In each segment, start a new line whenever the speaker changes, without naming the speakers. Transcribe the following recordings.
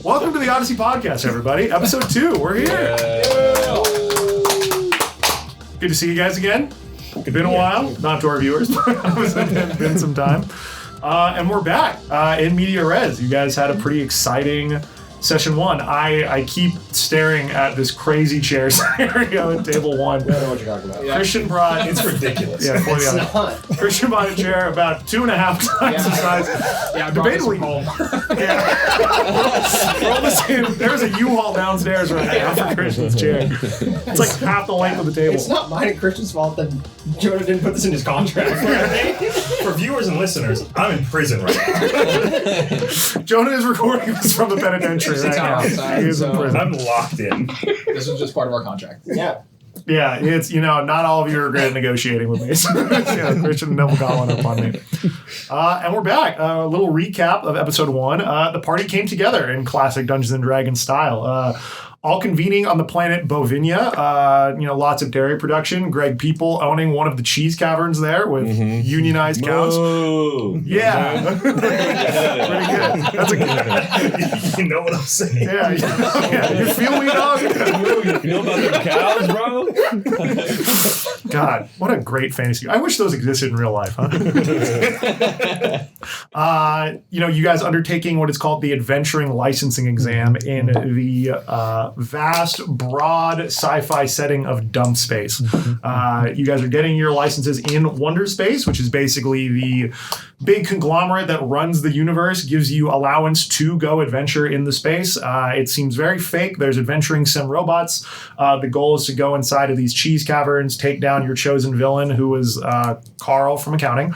Welcome to the ODSII podcast, everybody. Episode 2. We're here. Good to see you guys again. It's been a while. Not to our viewers, but it's been some time. And we're back in media res. You guys had a pretty exciting session 1. I keep staring at this crazy chair scenario at table 1.
I don't know what you're talking about.
Yeah. Christian brought...
It's ridiculous.
Yeah, for
It's
the
not.
Christian bought a chair about 2.5 times the size.
Yeah, I brought this
Debatably.
from home.
Yeah. Roll this in. There's a U-Haul downstairs right now for Christian's chair. It's like half the length of the table.
It's not mine and Christian's fault that Jonah didn't put this in his contract.
For viewers and listeners, I'm in prison right now.
Jonah is recording this from the penitentiary right now.
outside,
He is in
so-
prison.
I'm locked in.
This is just part of our contract.
Yeah.
Yeah, it's, not all of you are great at negotiating with me. So, Christian never got one up on me. And we're back. A little recap of episode 1. The party came together in classic Dungeons & Dragons style. All convening on the planet Bovinia. Lots of dairy production. Greg People owning one of the cheese caverns there with unionized cows.
Whoa.
Yeah. Pretty good. That's a good.
You know what I'm saying?
Yeah. You feel me, dog?
You know about them cows, bro?
God, what a great fantasy. I wish those existed in real life, huh? You guys undertaking what is called the adventuring licensing exam in the vast, broad sci-fi setting of Dumpspace. You guys are getting your licenses in Wonderspace, which is basically the big conglomerate that runs the universe, gives you allowance to go adventure in the space. It seems very fake. There's adventuring sim robots. The goal is to go inside of these cheese caverns, take down your chosen villain, who is Carl from accounting.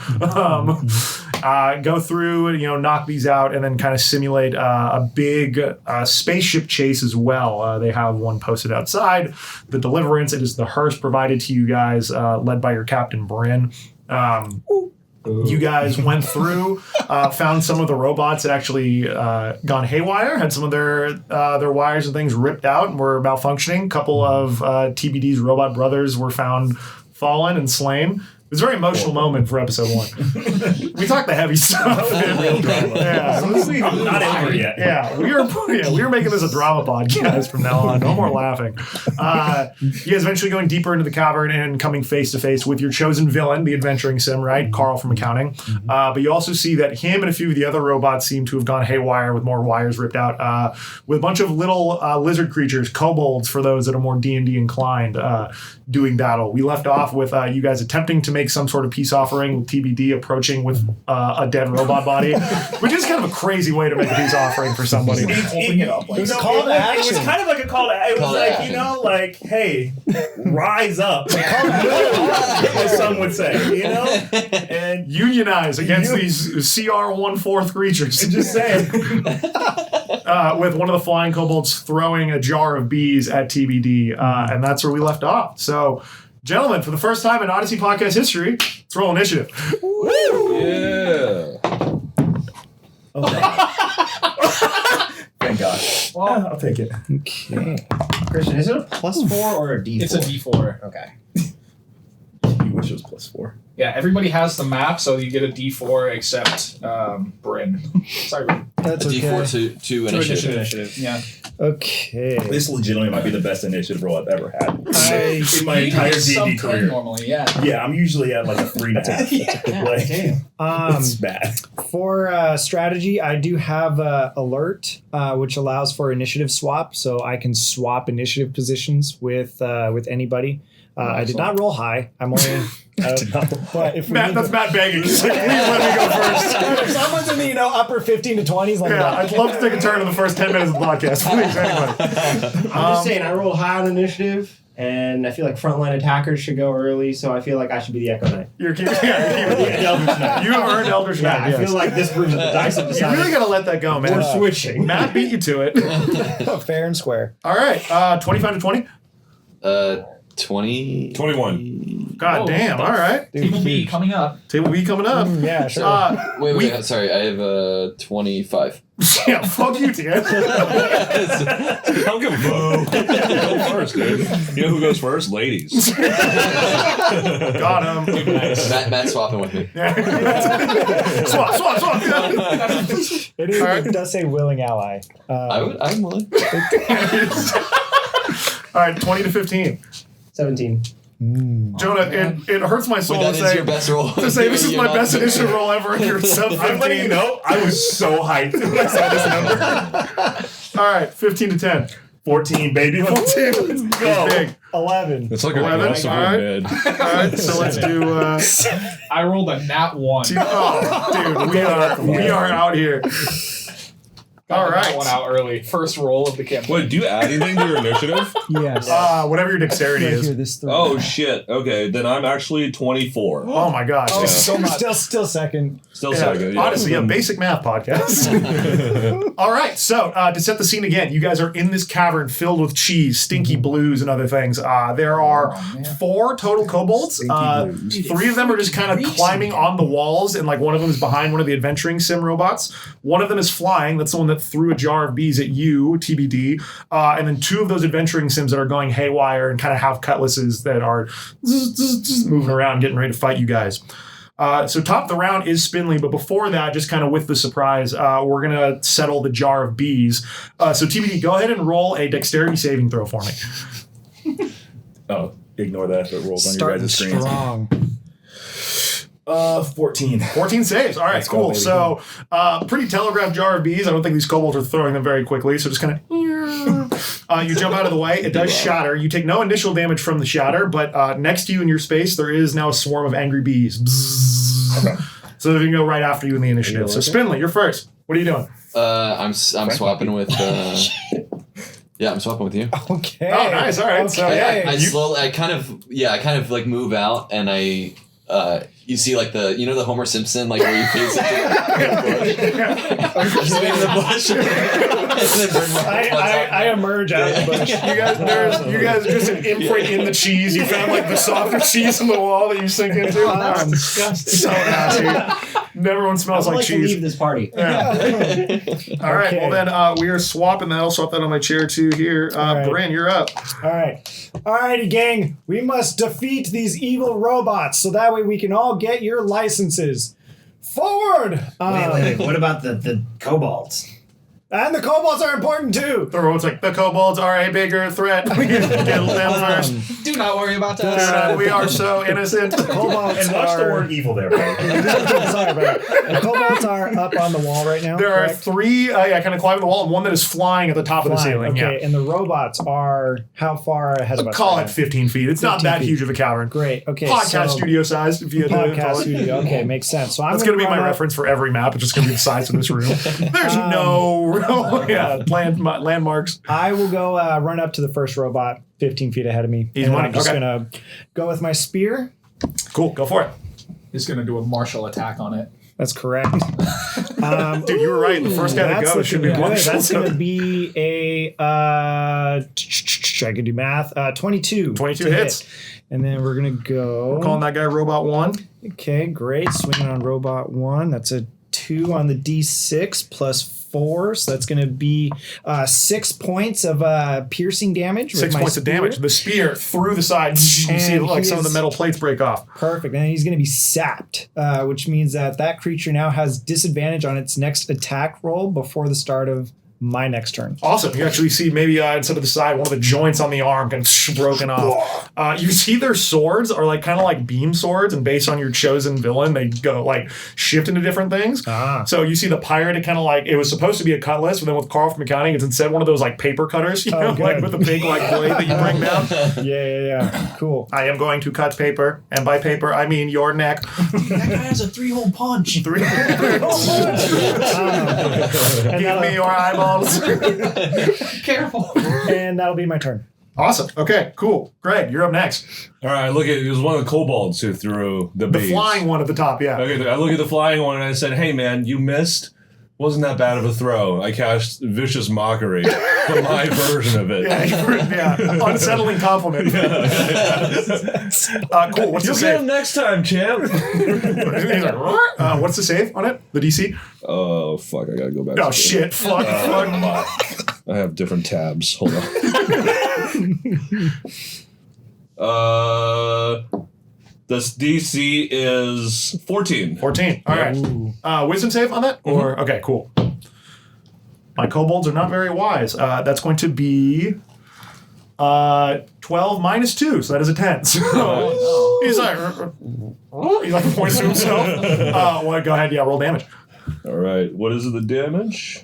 Go through, knock these out, and then kind of simulate a big spaceship chase as well. They have one posted outside. The Deliverance, it is the hearse provided to you guys, led by your Captain Bryn. You guys went through, found some of the robots that actually gone haywire, had some of their wires and things ripped out and were malfunctioning. A couple of TBD's robot brothers were found fallen and slain. It was a very emotional moment for episode 1. We talked the heavy stuff. Yeah,
I'm not over yet.
yeah, we were making this a drama podcast from now on. No more laughing. You guys eventually going deeper into the cavern and coming face to face with your chosen villain, the adventuring sim, right? Carl from accounting. But you also see that him and a few of the other robots seem to have gone haywire with more wires ripped out, with a bunch of little lizard creatures, kobolds for those that are more D&D inclined, doing battle. We left off with you guys attempting to make some sort of peace offering with TBD approaching with a dead robot body, which is kind of a crazy way to make a peace offering for somebody.
Holding it up like
It was
that.
a call to action. It was kind of like a call to action. It was like, hey, rise up. As some would say, and
Unionize against these CR1/4 creatures.
just saying.
With one of the flying kobolds throwing a jar of bees at TBD, and that's where we left off. So, gentlemen, for the first time in ODSII podcast history, let's roll initiative.
Yeah.
Thank God.
Well,
I'll take it.
Okay.
Christian, is it a +4 or a D4?
it's a D4.
Okay.
You wish it was +4.
Yeah, everybody has the map, so you get a D4 except Bryn. Sorry, Bryn.
That's
A
okay.
D4 to initiative.
Yeah.
Okay.
This legitimately might be the best initiative roll I've ever had in my
You
entire
get sub
D&D
10
career.
normally, yeah.
Yeah, I'm usually at like a 3.5. Like, it's bad.
For strategy, I do have alert, which allows for initiative swap, so I can swap initiative positions with anybody. I did not roll high. I'm only. But if we
Matt,
need
that's Matt begging. He's like, please let me go first.
if someone's in the upper 15 to 20s, let me
Yeah,
know.
I'd love to take a turn in the first 10 minutes of the podcast. Please, anybody.
I'm just saying, I rolled high on initiative, and I feel like frontline attackers should go early, so I feel like I should be the Echo Knight.
You're keeping the Eldritch Knight. You have earned Eldritch
Yeah,
Knight.
I feel like this proves that the dice have
You
decided
really got to let that go, man.
we're switching.
Matt beat you to it.
Fair and square.
All right, 25 to 20.
20.
21.
God damn. All right.
Table B coming up.
Table B coming up.
Yeah, sure.
Wait, sorry. I have 25.
Yeah, fuck you, Tian.
I'll go first, dude. You know who goes first? Ladies.
Got him.
Matt's swapping with me.
Swap.
It does say willing ally.
I'm willing.
All right, 20 to 15.
17.
Jonah, it hurts my soul
Wait,
to
that is
say
your best roll.
this is my best initiative roll ever, and you're sub 15.
I'm letting you know, I was so hyped when I saw this number.
All right, 15 to 10.
14, baby.
14. Let's go. Big.
11.
It's like
11,
a aggressive
all right.
bid.
All right, so let's do.
I rolled a nat 1.
Oh, dude, we are out here.
Got
All
that
right.
one out early. First roll of the campaign.
Wait, do you add anything to your initiative?
Yes.
Whatever your dexterity
Right
is.
here, this 3.
Oh shit. Okay, then I'm actually 24.
Oh my gosh.
Oh,
This is so much.
still second.
Still
Yeah,
second. Yeah.
honestly, a basic math podcast. All right, so to set the scene again, you guys are in this cavern filled with cheese, stinky blues, and other things. There are 4 total kobolds. 3 of them are just kind of climbing on the walls, and like one of them is behind one of the adventuring sim robots. One of them is flying. That's the one that threw a jar of bees at you, TBD. And then 2 of those adventuring sims that are going haywire and kind of have cutlasses that are just moving around, getting ready to fight you guys. So top of the round is Spindly, but before that, just kind of with the surprise, we're going to settle the jar of bees. So TBD, go ahead and roll a dexterity saving throw for me.
Oh, ignore that if it rolls on your
Starting
guys' screens.
strong.
14.
14 saves. All right,
Let's go,
cool.
baby.
So pretty telegraphed jar of bees. I don't think these kobolds are throwing them very quickly, so just kind of... you jump out of the way. It does shatter. You take no initial damage from the shatter, but next to you in your space, there is now a swarm of angry bees. Bzzz. Okay. So they're going to go right after you in the initiative. So Spindly, you're first. What are you doing?
I'm swapping with. Yeah, I'm swapping with you.
Okay.
Oh, nice. All right. So yeah,
I kind of like move out, and you see like the Homer Simpson like where you face into the bush.
I emerge out of the bush.
you guys just an imprint in the cheese. You found like the softer cheese in the wall that you sink into.
That's disgusting.
So nasty. Everyone smells
I'd
like
like to
cheese.
leave this party.
Yeah. All right.
Okay.
Well, then we are swapping that. I'll swap that on my chair too here.
right.
Bran, you're up.
Alrighty, gang. We must defeat these evil robots so that way we can all get your licenses. Forward!
Wait. What about the kobolds?
And the kobolds are important too.
The robot's like, the kobolds are a bigger threat. We get them first.
Do not worry about that.
We are so innocent.
Kobolds
And watch the
are...
word evil there, buddy.
Sorry, but the kobolds are up on the wall right now.
There are
correct?
3, kind of climbing the wall, and one that is flying at the top of the
Fine,
ceiling.
okay,
Yeah.
and the robots are how far ahead of us?
Call
right
it
now?
15 feet. It's not
15
that
feet.
huge of a cavern.
Great. Okay.
Podcast
so,
studio sized. If you had to call
Podcast
it.
studio. Okay, makes sense. So I'm
That's going to be my
run up-
reference for every map. It's just going to be the size of this room. There's no landmarks.
I will go run up to the first robot 15 feet ahead of me.
He's
and
running,
I'm just
okay.
going to go with my spear.
Cool. Go for it.
He's going to do a martial attack on it.
That's correct.
Dude, you were right. The first guy to
That's
go should be
looking good.
Marshall.
That's going to be a, I can do math, 22.
22
to
hits.
hit. And then we're going to go.
Calling that guy Robot 1.
Okay, great. Swinging on robot 1. That's a 2 on the D6 plus 4. So that's going to be 6 points of piercing damage. with
6
my
points of
spear.
damage. The spear through the side. You
And
see like
he
some of the
is-
metal plates break off.
Perfect. And he's going to be sapped, which means that creature now has disadvantage on its next attack roll before the start of my next turn.
Awesome. You actually see maybe instead of the side, one of the joints on the arm kind of broken off. You see their swords are like kind of like beam swords, and based on your chosen villain, they go like shift into different things. So you see the pirate, it kind of like, it was supposed to be a cutlass, but then with Carl from accounting, it's instead one of those like paper cutters, you know,
good.
like with a big like blade that you bring down.
Yeah. Cool.
I am going to cut paper, and by paper, I mean your neck.
That guy has a 3-hole punch.
Give
And
me your eyeballs.
Careful.
and that'll be my turn.
Awesome. Okay, cool. Greg, you're up next.
All right, look at it was one of the kobolds who threw the
The
bees.
flying one at the top, yeah.
Okay, I look at the flying one and I said, "Hey man, you missed. Wasn't that bad of a throw. I cast Vicious Mockery, but my version of it.
Yeah, unsettling compliment. Cool. What's
You'll
the
get
save?
him next time, champ.
What's the save on it? The DC?
Oh, fuck. I gotta go back.
Oh,
to
shit. Fuck.
I have different tabs. Hold on. This DC is 14.
14. All right. Wisdom save on that? Or okay, cool. My kobolds are not very wise. That's going to be 12 minus 2, so that is a 10. So he's like points to himself. Well, go ahead. Yeah, roll damage.
All right. What is the damage?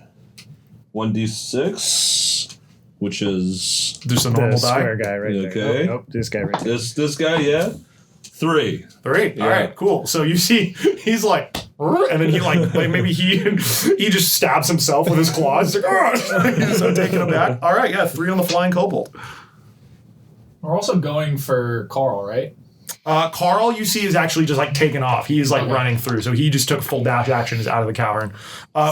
1d6, which is
Just a
The
normal die.
square guy right
Okay.
there. Nope, this guy right there.
this guy, yeah? 3.
3. All right, cool. So you see, he's like, and then he like maybe he just stabs himself with his claws. He's like, he's so taken aback. All right, yeah, 3 on the flying kobold.
We're also going for Carl, right?
Carl, you see, is actually just like taken off. He is like running through, so he just took full dash action, is out of the cavern.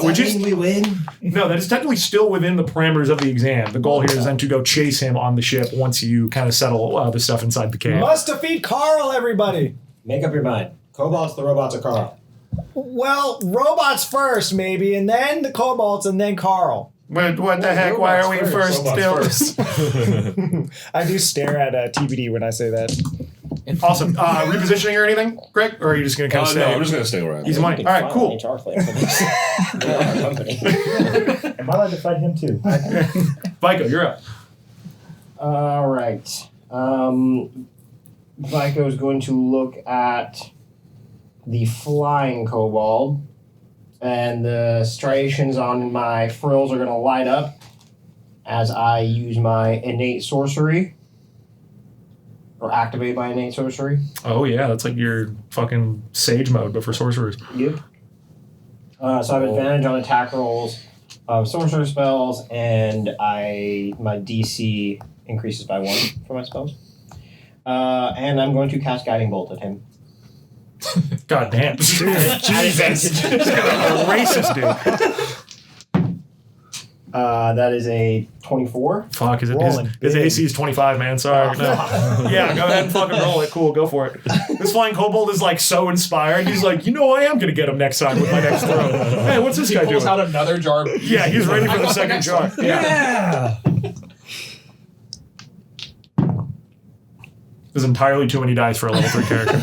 Which is
we win.
no, that is technically still within the parameters of the exam. The goal here is then to go chase him on the ship once you kind of settle the stuff inside the cave.
Must defeat Carl, everybody.
Make up your mind. Kobolds, the robots, or Carl?
Well, robots first, maybe, and then the kobolds, and then Carl.
What the heck? Why are we first still?
I do stare at TBD when I say that.
Awesome. Repositioning or anything, Greg? Or are you just going to kind of stay?
No, I'm just going to stay where I'm
Easy money. All right, cool.
HR claim for this. Our company.
Am I allowed to fight him too?
Vyco, you're up.
All right. Vyco is going to look at the flying kobold, and the striations on my frills are going to light up as I use my innate sorcery, or activate my innate sorcery.
Oh, yeah, that's like your fucking sage mode, but for sorcerers.
Yep. So I have advantage on attack rolls of sorcerer spells, and my DC increases by 1 for my spells. And I'm going to cast Guiding Bolt at him.
God damn. Jesus. This guy's a racist, dude.
That is a 24.
Fuck, is it
Rolling
his
big.
AC is 25, man. Sorry. No. Yeah, go ahead and fucking roll it. Cool, go for it. This flying kobold is like so inspired. He's like, I am going to get him next time with my next throw. Hey, what's this guy
Pulls
doing?
out another jar.
Yeah, he's ready for
I
the
got
second
next
jar.
one.
Yeah. There's entirely too many dice for a level 3 character.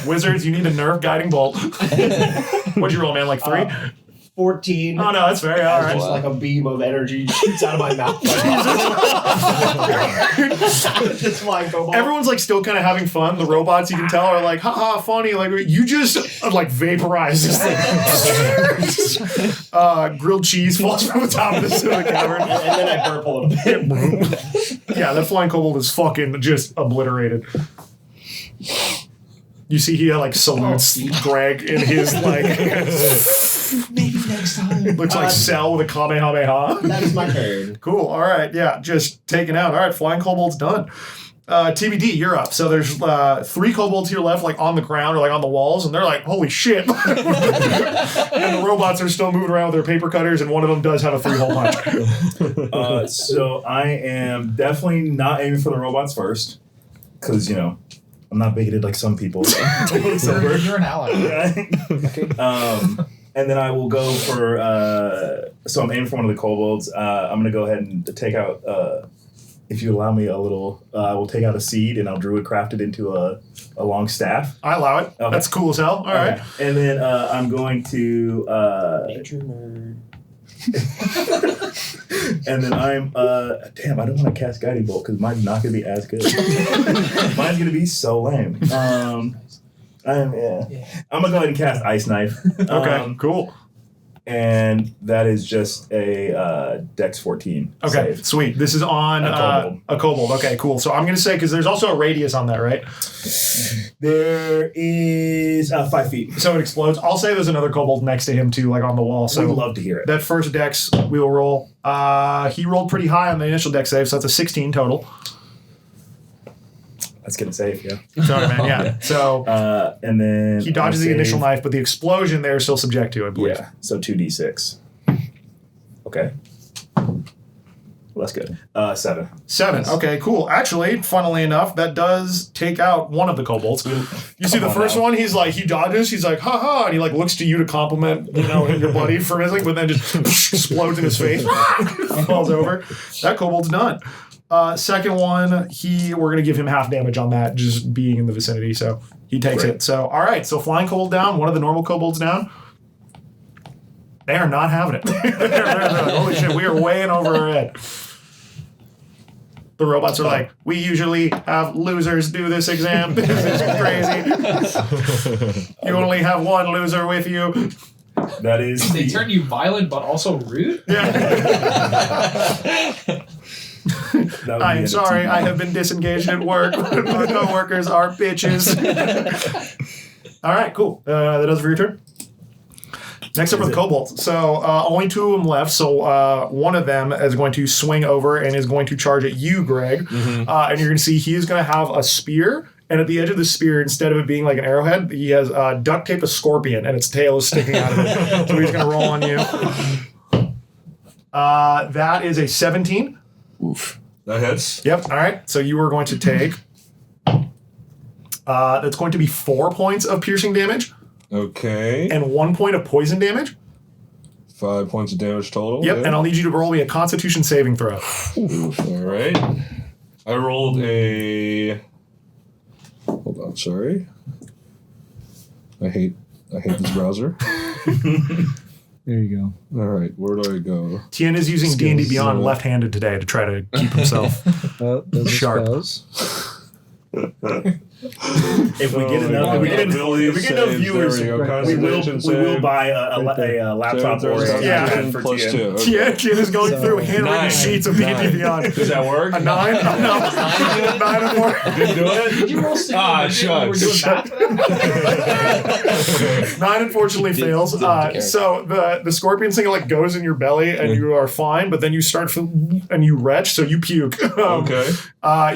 Wizards, you need a nerf guiding bolt. What'd you roll, man? Like 3?
14.
Oh, no, that's fair. All right.
Just like a beam of energy shoots out of my mouth. This flying kobold.
Everyone's like still kind of having fun. The robots, you can tell, are like, haha, funny. Like, you just like vaporize this thing. Grilled cheese falls from the top of this cavern.
And then I burp a little bit.
Yeah, that flying kobold is fucking just obliterated. You see, he like salutes Greg in his like.
Maybe next time.
Looks like Cell with a Kamehameha.
That is my turn.
Cool. All right. Yeah. Just taken out. All right. Flying kobold's done. TBD, you're up. So there's 3 kobolds here left, like on the ground or like on the walls, and they're like, holy shit. And the robots are still moving around with their paper cutters, and one of them does have a 3-hole punch.
So I am definitely not aiming for the robots first, because I'm not bigoted like some people.
You're an ally.
And then I will go for. So I'm aiming for one of the kobolds. I'm gonna go ahead and take out. If you allow me a little, I will take out a seed and I'll druid craft it into a long staff.
I allow it.
Okay.
That's cool as hell. All right.
And then I'm going to.
Nature nerd.
And then I'm damn, I don't want to cast Guiding Bolt because mine's not gonna be as good. Mine's gonna be so lame. I'm gonna go ahead and cast Ice Knife.
Okay. Cool.
And that is just a Dex 14.
Okay.
Save.
Sweet. This is on
A
a kobold. Okay. Cool. So I'm gonna say because there's also a radius on that, right?
There is 5 feet.
So it explodes. I'll say there's another kobold next to him too, like on the wall. So
We'd love to hear it.
that first dex we will roll. He rolled pretty high on the initial dex save, so that's a 16 total.
That's getting safe, yeah.
Sorry, man. Yeah. So
And then
he dodges the initial knife, but the explosion there is still subject to, I believe.
Yeah, so 2d6. Okay. Well, that's good. 7.
7. Okay, cool. Actually, funnily enough, that does take out one of the kobolds. You see the first one, he's like, he dodges, he's like, ha, and he like looks to you to compliment, your buddy for missing, but then just explodes in his face, falls over. That kobold's done. Second one, we're gonna give him half damage on that, just being in the vicinity, so he takes it. So, all right, so flying kobold down, one of the normal kobolds down. They are not having it. They're like, holy shit, we are way in over our head. The robots are like, we usually have losers do this exam. This is crazy. You only have one loser with you.
That is.
They turn you violent but also rude?
Yeah. I am sorry, I have been disengaged at work. My coworkers are bitches. All right, cool. That does it for your turn. Next up are the kobolds. So only 2 of them left. So one of them is going to swing over and is going to charge at you, Greg. Mm-hmm. And you're going to see he is going to have a spear. And at the edge of the spear, instead of it being like an arrowhead, he has duct tape a scorpion, and its tail is sticking out of it. So he's going to roll on you. That is a 17.
Oof. That hits.
Yep. All right. So you are going to take. That's going to be 4 points of piercing damage.
Okay.
And 1 point of poison damage.
5 points of damage total.
Yep.
Yeah.
And I'll need you to roll me a Constitution saving throw.
Oof. All right. I rolled a. Hold on. Sorry. I hate this browser.
There you
All right. Where do I go?
Tien is using D&D Beyond left-handed today to try to keep himself
go. Those
sharp.
spells.
If we get enough, viewers, we will buy a laptop or a iPad for
plus
Tien.
2.
Tien is going through handwritten
9.
sheets of D&D Beyond.
Does that work?
A 9? No. 9 or more.
Didn't do it?
Did you roll shucks. We're doing math?
9 unfortunately fails. So the scorpion thing like goes in your belly and you are fine, but then you start and you retch, so you puke.
Okay.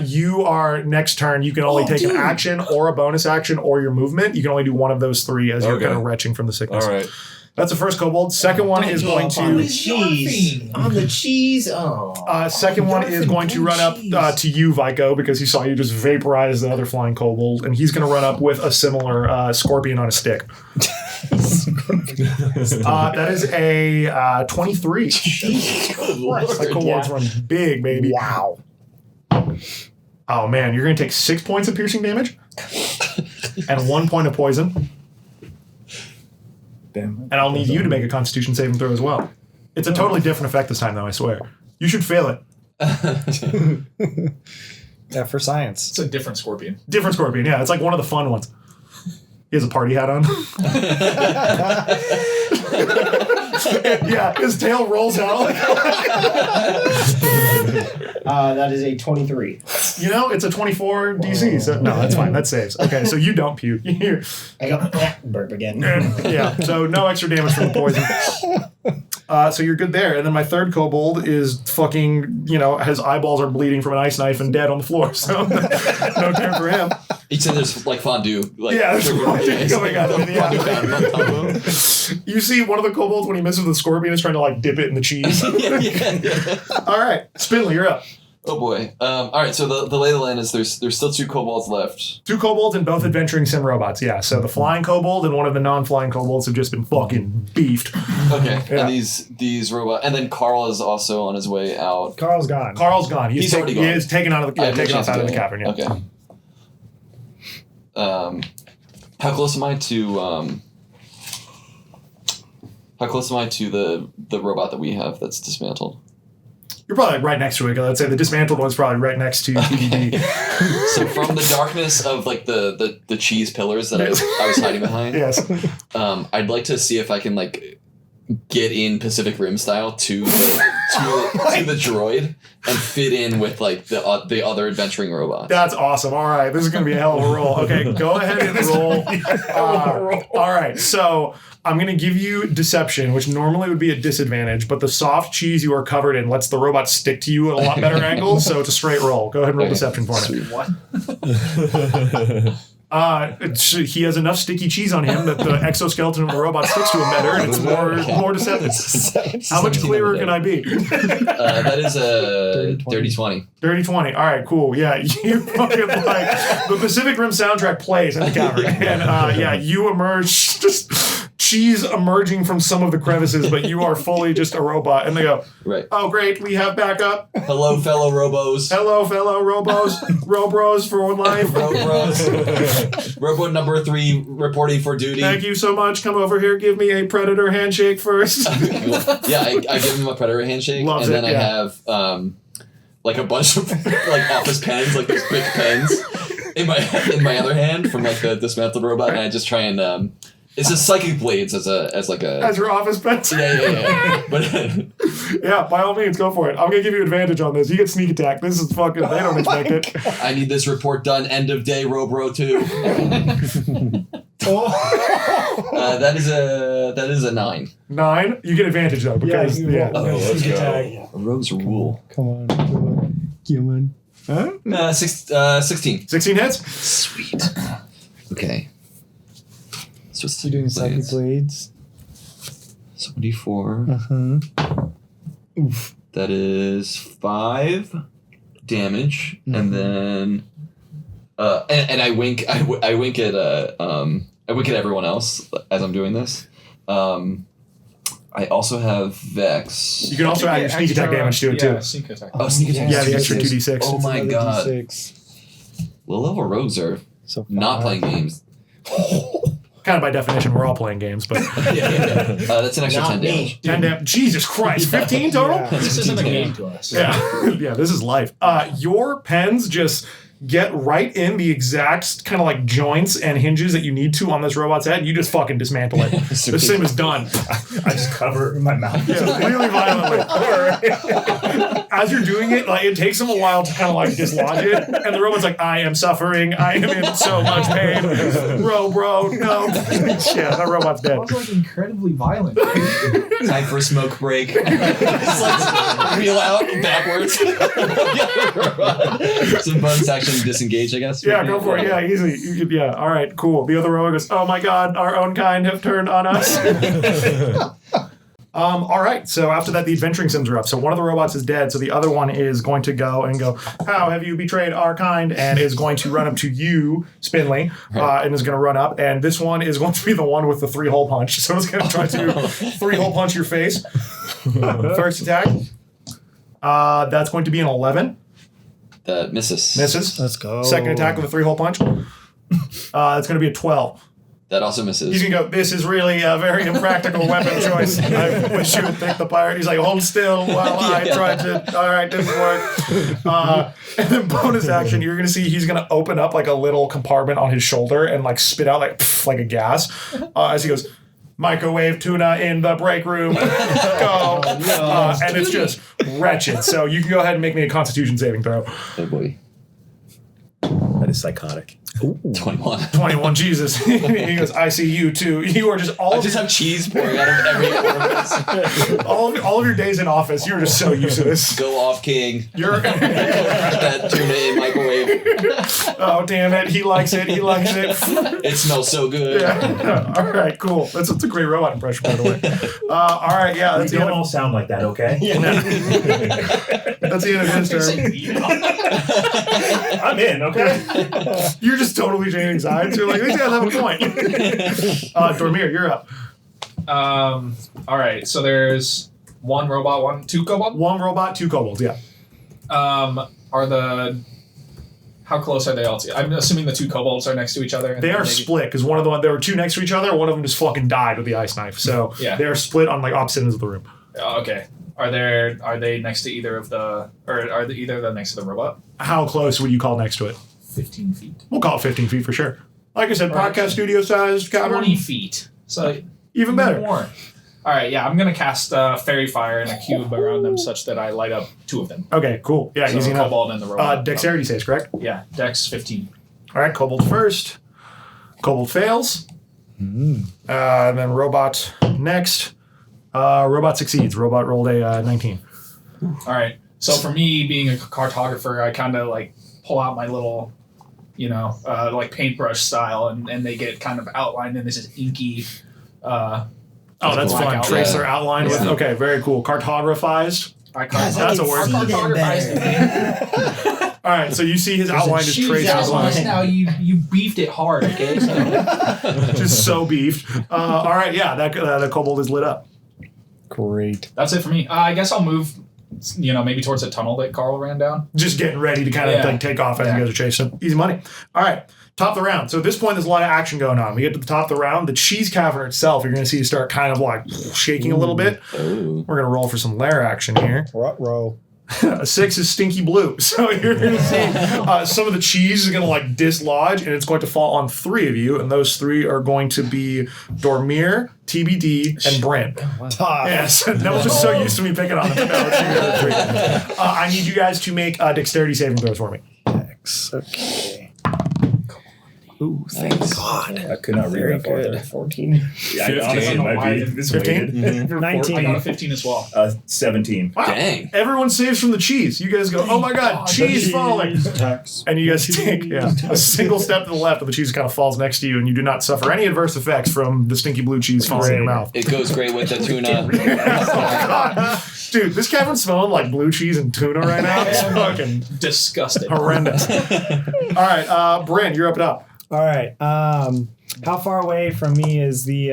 You are next turn. You can only take an action or a bonus action or your movement. You can only do one of those 3 as you're kind of retching from the sickness.
All right.
That's the first kobold. Second one is going to
on the cheese. Oh.
second one is going to run up to you, Vyco, because he saw you just vaporize the other flying kobold, and he's going to run up with a similar scorpion on a stick. That is a 23. That kobold's run big, baby.
Wow.
Oh man, you're going to take 6 points of piercing damage and 1 point of poison.
Damn.
And I'll need you to make a Constitution saving throw as well. It's a totally different effect this time, though, I swear. You should fail it.
Yeah, for science.
It's a different scorpion.
Different scorpion, yeah. It's like one of the fun ones. He has a party hat on. Yeah, his tail rolls out.
That is a 23.
It's a 24 DC. So no, that's fine. That saves. Okay, so you don't puke.
I go, burp again.
Yeah, so no extra damage from the poison. So you're good there. And then my third kobold is fucking, his eyeballs are bleeding from an ice knife and dead on the floor. So no turn for him.
He said there's like fondue. Like,
Yeah, there's fondue coming out of it. Yeah.
Fondue fountain on top of him.
You see one of the kobolds when he misses the scorpion is trying to like dip it in the cheese.
yeah.
All right, Spindly, you're up.
Oh boy. All right. So the lay of the land is there's still 2 kobolds left.
2 kobolds and both adventuring sim robots. Yeah. So the flying kobold and one of the non-flying kobolds have just been fucking beefed.
Okay.
Yeah.
And these robot and then Carl is also on his way out.
Carl's gone.
Carl's gone.
He's already gone.
He is taken out of the taken off out of the cavern. Yeah.
Okay. How close am I to the robot that we have that's dismantled?
You're probably right next to it. Let's say the dismantled one's probably right next to TDD.
So from the darkness of like the cheese pillars that I was hiding behind,
Yes.
I'd like to see if I can like get in Pacific Rim style to the droid and fit in with like the other adventuring robots.
That's awesome. All right, this is going to be a hell of a roll. Okay, go ahead and roll. All right, so I'm going to give you deception, which normally would be a disadvantage, but the soft cheese you are covered in lets the robot stick to you at a lot better angles, so it's a straight roll. Go ahead and roll deception for me.
What?
He has enough sticky cheese on him that the exoskeleton of the robot sticks to him better, and it's more deceptive. How much clearer can I be?
That is a dirty 20.
Dirty 20. All right, cool. Yeah, you fucking like the Pacific Rim soundtrack plays in the cavern, and you emerge just cheese emerging from some of the crevices, but you are fully just a robot. And they go,
right.
Oh, great, we have backup.
Hello, fellow robos.
Hello, fellow robos. Robros for life.
Robros. Robo number 3 reporting for duty.
Thank you so much. Come over here. Give me a predator handshake first.
I give him a predator handshake,
Loves
and then
it,
I have like a bunch of like office pens, like those big pens, in my other hand from like the dismantled robot, and I just try and it's just psychic blades as your
office pets.
Yeah. But
yeah, by all means, go for it. I'm gonna give you advantage on this. You get sneak attack. This is fucking. They don't expect it.
I need this report done. End of day, Robro 2. That is a 9.
9. You get advantage though because
Let's go.
A rogue's rule.
Come on. Human.
Huh?
16.
16 hits.
Sweet. Okay. So
You're doing psychic blades.
74.
Oof.
That is 5 damage, and then and I wink. I wink at everyone else as I'm doing this. I also have Vex.
You can also add your sneak attack damage to it too.
Sneak attack.
Oh, sneak attack.
Yeah, the extra 2d6.
Oh my god.
D6.
Low level rogues are
So
not playing games.
Kind of by definition, we're all playing games, but
That's an extra
Not
10
me.
damage.
10 damage. Jesus Christ, 15 total?
Yeah.
This isn't a game to us.
Yeah, this is life. Your pens just get right in the exact kind of like joints and hinges that you need to on this robot's head. You just fucking dismantle it. This thing is done.
I just cover my mouth.
Yeah, really violently. As you're doing it, like it takes them a while to kind of like dislodge it, and the robot's like, "I am suffering. I am in so much pain, bro, no." Yeah, that robot's dead.
That was like incredibly violent.
Time for a smoke break. Just like reel out backwards. Some bonus action disengage, I guess.
Yeah, go for it. Yeah, easy. You could. Yeah, all right, cool. The other robot goes, "Oh my god, our own kind have turned on us." All right, so after that, the adventuring sims are up. So one of the robots is dead, so the other one is going to go, "How have you betrayed our kind?" and is going to run up to you, Spindly, and is going to run up. And this one is going to be the one with the 3-hole punch. So it's going to try to 3-hole punch your face. First attack. That's going to be an 11.
That misses.
Misses.
Let's go.
Second attack with a 3-hole punch. That's going to be a 12.
That also misses.
He's gonna go, "This is really a very impractical weapon choice. I wish you would think the pirate." He's like, "Hold still while I try to." All right, didn't work. And then bonus action, you're gonna see he's gonna open up like a little compartment on his shoulder and like spit out like a gas as he goes, "Microwave tuna in the break room." Go. And it's just wretched. So you can go ahead and make me a Constitution saving throw.
Oh boy.
That is psychotic.
Ooh.
21.
21. Jesus. He goes, "I see you too. You are just
I just have cheese pouring out of every orifice.
all of your days in office. You're just so used to this.
Go off, King.
You're
That tuna in microwave.
Oh damn it! He likes it.
It smells so good.
Yeah. All right, cool. That's a great robot impression, by the way. All right, yeah.
We
That's the
don't
end
all
of,
sound like that, okay?
that's the end of his turn.
I'm in, okay?
You're just totally changing sides. You're like, these guys have a point. Dormir, you're up.
All right. So there's one robot, 2 kobold.
1 robot, 2 kobolds. Yeah.
How close are they all to? I'm assuming the 2 kobolds are next to each other. And
They are
maybe-
split because there were 2 next to each other. One of them just fucking died with the ice knife. So
Yeah.
they are split on like opposite ends of the room.
Oh, okay. Are they next to either of the, or are they either of them next to the robot?
How close would you call next to it?
15 feet.
We'll call it 15 feet for sure. Like I said,
Right.
podcast studio size, cavern,
20 feet. So
even better.
More. All right, yeah, I'm gonna cast fairy fire in a cube around them such that I light up 2 of them.
Okay, cool. Yeah,
So
easy
the
enough.
kobold and the robot.
Dexterity saves, correct?
Yeah, Dex 15.
All right, kobold first. Kobold fails. And then robot next. Robot succeeds. Robot rolled a 19.
All right. So for me, being a cartographer, I kind of like pull out my little, like paintbrush style, and they get kind of outlined in this inky.
Oh, that's
black
fun.
outline.
Trace their outline with.
Yeah.
Okay, very cool. Cartographized. That's a word. All right, so you see his outline is traced outline.
Now you beefed it hard, okay? So.
Just so beefed. All right, yeah, that the kobold is lit up.
Great.
That's it for me. I guess I'll move, maybe towards the tunnel that Carl ran down.
Just getting ready to kind of like take off as you guys are chasing. Easy money. All right, top of the round. So at this point, there's a lot of action going on. We get to the top of the round. The cheese cavern itself, you're going to see it start kind of like shaking a little bit. We're going to roll for some lair action here.
Row.
A 6 is Stinky Bleu. So you're going to see some of the cheese is going to like dislodge, and it's going to fall on 3 of you, and those 3 are going to be Dormir, TBD, and Brent.
Tough.
Yes, that was just so used to me picking on them. No, it's the other 3. I need you guys to make dexterity saving throws for me.
X. Okay. Ooh, thank God.
I could not
Very
read that far.
good.
14.
Yeah, I honestly
why
might be
did-
this
15?
weighted.
19.
I got a 15 as well.
17.
Wow.
Dang.
Everyone saves from the cheese. You guys go, oh my God, cheese falling. And you guys take a single step to the left, and the cheese kind of falls next to you, and you do not suffer any adverse effects from the Stinky Blue cheese falling in your mouth.
It goes great with the tuna.
Oh God. Dude, this cavern's smelling like blue cheese and tuna right now. It's fucking
Disgusting.
horrendous. All right, Bryn, you're up and up.
All right. How far away from me is the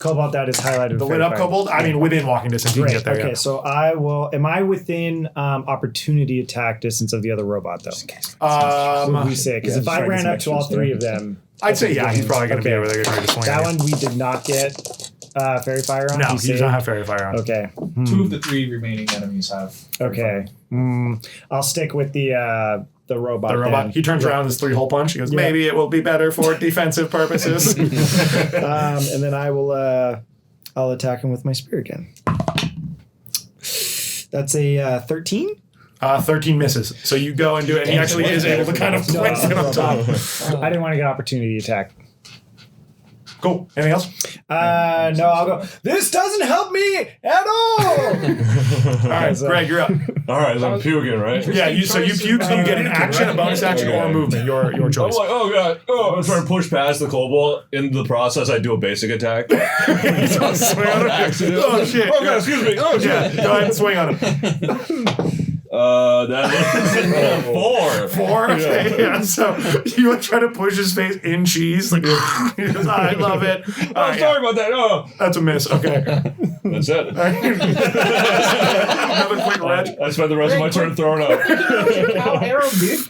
kobold that is highlighted?
The
with
lit up
fairy fire?
kobold? I mean, within walking distance, you can
Great.
get there.
Okay,
Yeah.
so I will. Am I within opportunity attack distance of the other robot though? What would we say? Because if I ran up to all 3 of them,
I'd say, yeah, he's probably going to be
Okay.
over there getting ready to swing.
that
at you.
one we did not get fairy fire on.
No,
He
he does
saved?
not have fairy fire on.
Okay.
2 of the 3 remaining enemies have.
Okay. I'll stick with the robot.
The robot,
then.
he turns around his 3-hole punch. He goes, maybe it will be better for defensive purposes.
And then I will. I'll attack him with my spear again. That's a 13.
13 misses. So you go and do it, and he actually is able to kind of place it on top.
I didn't want to get opportunity attack.
Cool. Anything else?
No, I'll go. This doesn't help me at all.
All right, Greg, you're up.
All right, so I'm puking, right?
Yeah, you puke, so you get an action, a bonus action, or a movement. Your
I'm
choice.
like, oh god, I'm trying to push past the kobold. In the process, I do a basic attack.
Swing on him.
Accident.
Oh shit.
Oh god, excuse me. Oh shit.
Yeah, go ahead and swing on him.
That is 4.
4? Okay, yeah. So you try to push his face in cheese. Like, he goes, I love it.
Oh, sorry about that. Oh,
That's a miss. Okay.
that's it.
Another quick retch.
I spent the rest of my turn throwing up.
Cow arrow, dude.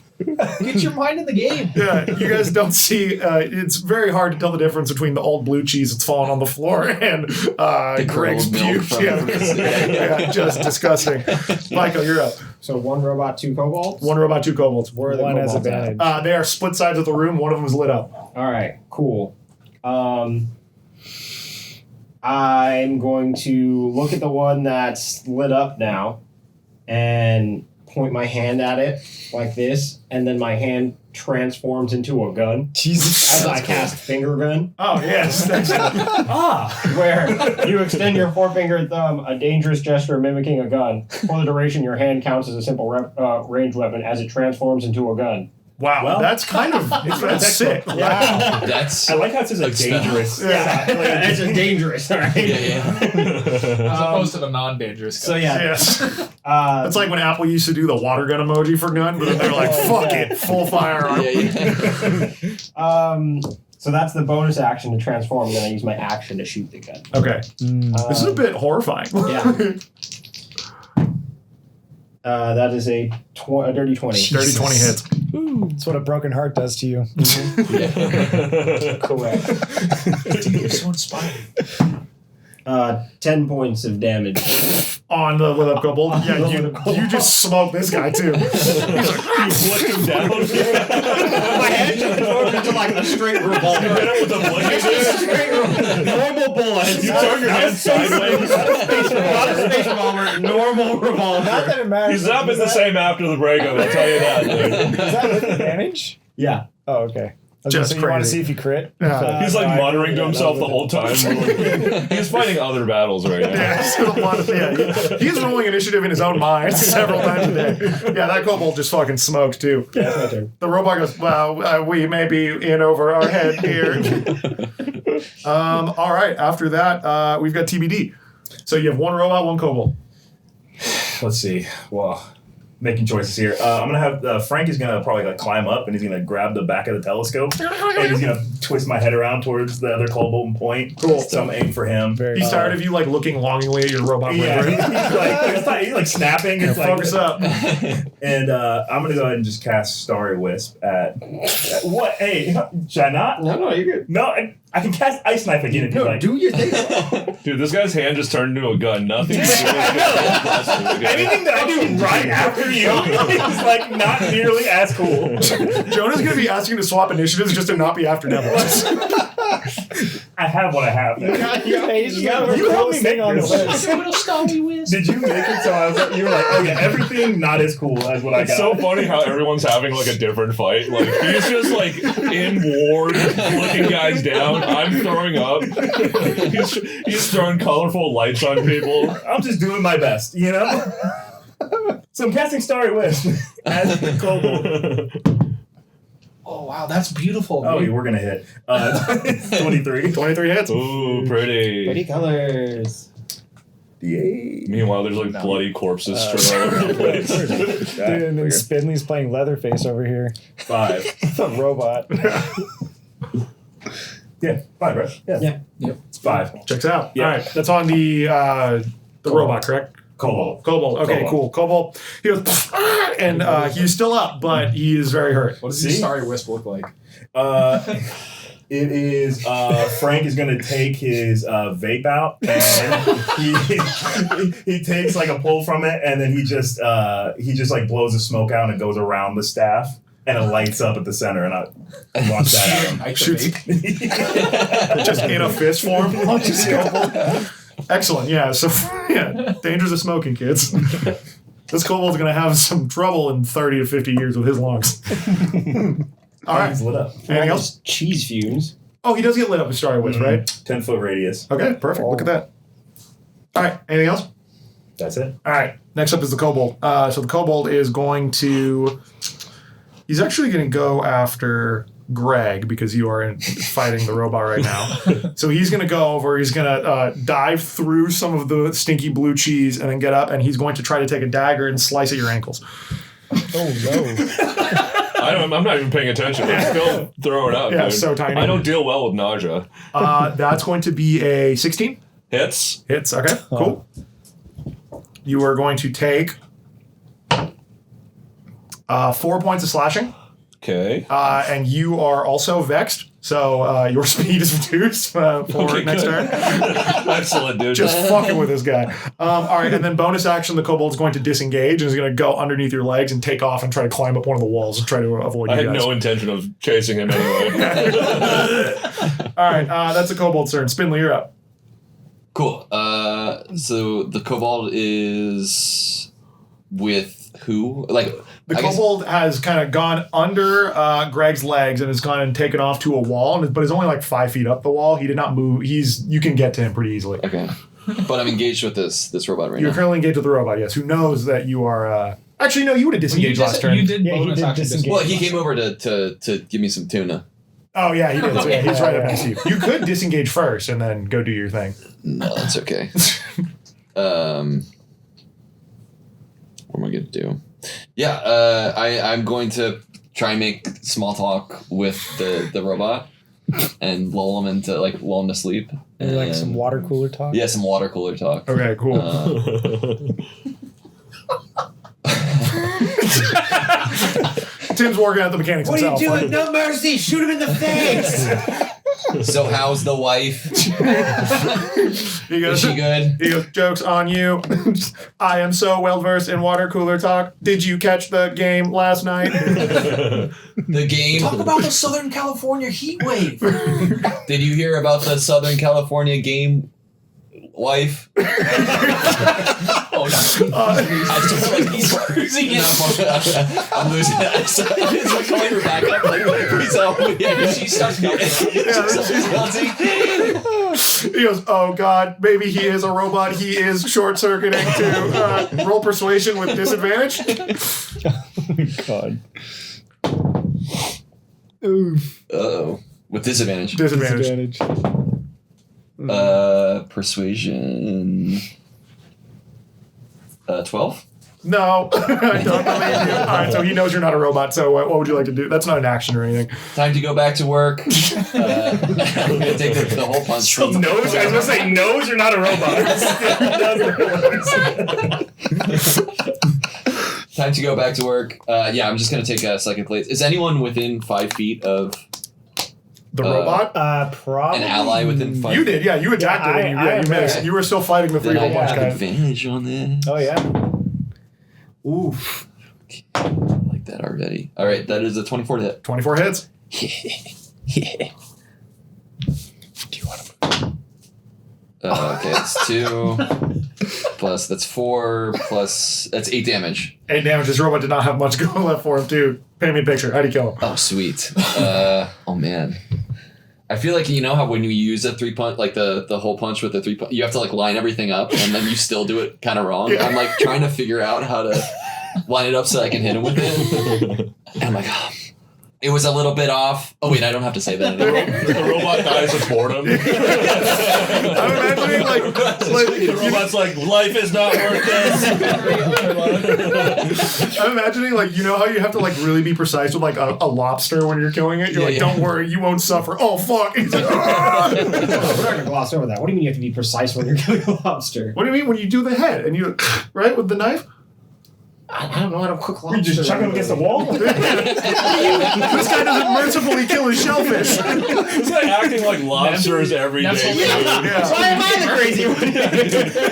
Get your mind in the game.
Yeah, you guys don't see. It's very hard to tell the difference between the old blue cheese that's fallen on the floor and Greg's
curdled milk
puke.
from-
Yeah, just disgusting. Michael, you're up.
So 1 robot, 2 kobolds.
1 robot, 2 kobolds.
Where are the
One has
kobolds at?
advantage.
They are split sides of the room. One of them is lit up.
All right, cool. I'm going to look at the one that's lit up now and point my hand at it like this, and then my hand transforms into a gun
Jesus.
as I cast finger gun,
Oh yes.
where you extend your forefinger and thumb, a dangerous gesture mimicking a gun. For the duration, your hand counts as a simple ranged weapon as it transforms into a gun.
Wow,
Well,
that's kind of that's sick.
Yeah.
That's
I like how it says a
Like spell.
dangerous.
It's a dangerous, all right?
yeah.
As opposed to the non-dangerous guy.
So yeah,
Yes. It's like when Apple used to do the water gun emoji for gun, but then they're like, fuck it, full firearm.
Yeah.
so that's the bonus action to transform, and then I use my action to shoot the gun.
Okay. This is a bit horrifying.
Yeah. That is a dirty 20.
Dirty 20 hits.
That's what a broken heart does to you.
Correct.
You're so inspiring.
10 points of damage.
On the lit up kobold. Yeah, you just smoke this guy too. He's like,
You flick him down.
My head transformed into like a straight revolver.
Hit him with a blade.
Normal bullet.
You turn your head sideways.
Not a space revolver. Normal revolver.
Not that it matters.
He's not been the same after the breakup, I'll tell you that, dude.
Is that with advantage?
Yeah.
Oh, okay. I was
Just
gonna say, you want to
crazy.
see if you crit?
Yeah.
He's like
No,
muttering to
yeah,
himself
no,
the whole time. He's fighting other battles right now.
yeah, so a lot of, he's rolling initiative in his own mind several times a day. Yeah, that kobold just fucking smoked too.
Yeah, that's my turn.
The robot goes, well, we may be in over our head here. All right, after that, we've got TBD. So you have one robot, one kobold.
Let's see. Well, making choices here. I'm gonna have Frank is gonna probably like climb up and he's gonna grab the back of the telescope and he's gonna twist my head around towards the other kobold and point.
Cool.
So I'm gonna aim for him.
He's tired of you like looking longingly at your robot.
Yeah,
Wizard.
he's like snapping. It's like
Focus up.
And I'm gonna go ahead and just cast Starry Wisp at what? Hey, should I not?
No, you're good.
No, I can cast Ice Knife again if you like.
Do your thing.
Dude, this guy's hand just turned into a gun. Nothing.
Anything that I do right after you is like not nearly as cool.
Jonah's gonna be asking to swap initiatives just to not be after Devils.
I have what I have.
Hey, he's got
You
the
helped me
coolest
make
thing on
this.
the list.
Did you make it so I was like, you were like, oh yeah, everything not as cool as what I
It's
got.
so funny how everyone's having like a different fight. Like he's just like in ward, looking guys down. I'm throwing up. He's throwing colorful lights on people.
I'm just doing my best, you know? So I'm casting Starry Wisp as the kobold.
Oh wow, that's beautiful.
Oh,
dude.
yeah, we're gonna hit. 23.
23 hits.
Ooh, pretty.
Pretty colors.
Yay.
Meanwhile, there's like bloody corpses strewn all over the place.
Dude, and then Spindly's playing Leatherface over here.
5.
It's a robot.
Yeah, 5, right? Yeah. It's 5.
Checks out.
Yeah.
All right, that's on the robot, correct?
Kobold.
Kobold. Okay,
Kobold.
cool. Kobold. He goes, and he's still up, but he is very hurt.
What does the Starry Wisp look like?
It is Frank is gonna take his vape out and he takes like a pull from it and then he just like blows the smoke out and it goes around the staff and it lights up at the center and I launch that at him.
I
Shoots.
vape.
Just in a fist form. Launches Kobold. Excellent. Yeah. So yeah, dangers of smoking, kids. This kobold's gonna have some trouble in 30 to 50 years with his lungs. All right.
He's lit up.
Anything else?
Cheese fumes.
Oh, he does get lit up with Starry Wisp, right?
10-foot radius.
Okay, perfect. Look at that. All right. Anything else?
That's it.
All right. Next up is the kobold. So the kobold is going to. He's actually going to go after Greg because you are fighting the robot right now. So he's going to go over. He's going to dive through some of the stinky blue cheese and then get up, and he's going to try to take a dagger and slice at your ankles.
Oh, no.
I'm not even paying attention. I'm still throwing up.
Yeah,
dude.
so tiny.
I don't deal well with nausea.
That's going to be a 16.
Hits.
Hits. Okay, cool. You are going to take 4 points of slashing.
Okay.
And you are also vexed, so your speed is reduced for next turn.
Excellent, dude.
Just fucking with this guy. All right, and then bonus action, the kobold's going to disengage and is going to go underneath your legs and take off and try to climb up one of the walls and try to avoid you
I had
guys.
no intention of chasing him anyway.
All right, that's a kobold's turn. Spindly, you're up.
Cool. So the kobold is with who? Like
The
I guess-
kobold has kind of gone under Greg's legs and has gone and taken off to a wall, but is only like 5 feet up the wall. He did not move. You can get to him pretty easily.
Okay. But I'm engaged with this robot right
You're
now.
currently engaged with the robot, yes, who knows that you are... Actually, no, you would have disengaged last turn.
You did
Yeah, he
bonus
did
action
disengage.
Well, he came over to give me some tuna.
Oh, yeah, he did. So, yeah, he's right up next to you. You could disengage first and then go do your thing.
No, that's okay. What am I gonna do? Yeah, I'm going to try and make small talk with the robot and lull him to sleep.
Maybe like some water cooler talk.
Yeah, some water cooler talk.
Okay, cool. Tim's working out the mechanics himself.
No mercy! Shoot him in the face!
So how's the wife?
He
Is
goes,
she good?
he goes, joke's on you. I am so well versed in water cooler talk. Did you catch the game last night?
The game.
Talk about the Southern California heat wave.
Did you hear about the Southern California game wife?
Oh, no.
I just like he's losing it. I'm losing it. It's like calling her back up. Like, please help me. She starts melting. She's melting.
He goes, oh god, maybe he is a robot. He is short circuiting to roll persuasion with disadvantage.
God. Oof.
Uh-oh. With disadvantage.
Disadvantage.
Persuasion. 12?
No, I don't believe you. All right, so he knows you're not a robot. So what would you like to do? That's not an action or anything.
Time to go back to work. I'm gonna take the whole punch.
Knows? I was gonna say knows you're not a robot.
Time to go back to work. Yeah, I'm just gonna take a second place. Is anyone within 5 feet of
The robot?
Probably.
an ally within 5
You did, yeah. You attacked
Yeah,
it and
I
you missed.
okay.
You were still fighting the
Then
three
I
hole punch
have
guy.
advantage on this.
Oh, yeah.
Oof.
I like that already. All right, that is a 24 to hit.
24 hits.
Yeah. Okay, that's 2 plus that's 4 plus that's 8 damage.
8 damage. This robot did not have much going left for him, too. Paint me a picture. How'd he kill him?
Oh, sweet. Oh man. I feel like you know how when you use a 3-punch, like the hole punch with the 3-punch, you have to like line everything up, and then you still do it kind of wrong.
Yeah.
I'm like trying to figure out how to line it up so I can hit him with it. And I'm like, oh, it was a little bit off. Oh wait, I don't have to say that anymore.
The robot dies of boredom.
I'm imagining like
The robot's like, life is not worth this.
I'm imagining like you know how you have to like really be precise with like a lobster when you're killing it. You're like, don't worry, you won't suffer. Oh fuck! He's like, "Ah!"
We're not gonna gloss over that. What do you mean you have to be precise when you're killing a lobster?
What do you mean when you do the head and you right with the knife?
I don't know how to cook lobster.
You just chuck him against the wall?
This guy doesn't mercifully kill his shellfish.
It's like acting like lobsters every
That's
day.
what we
dude.
Yeah.
Why am I the crazy one?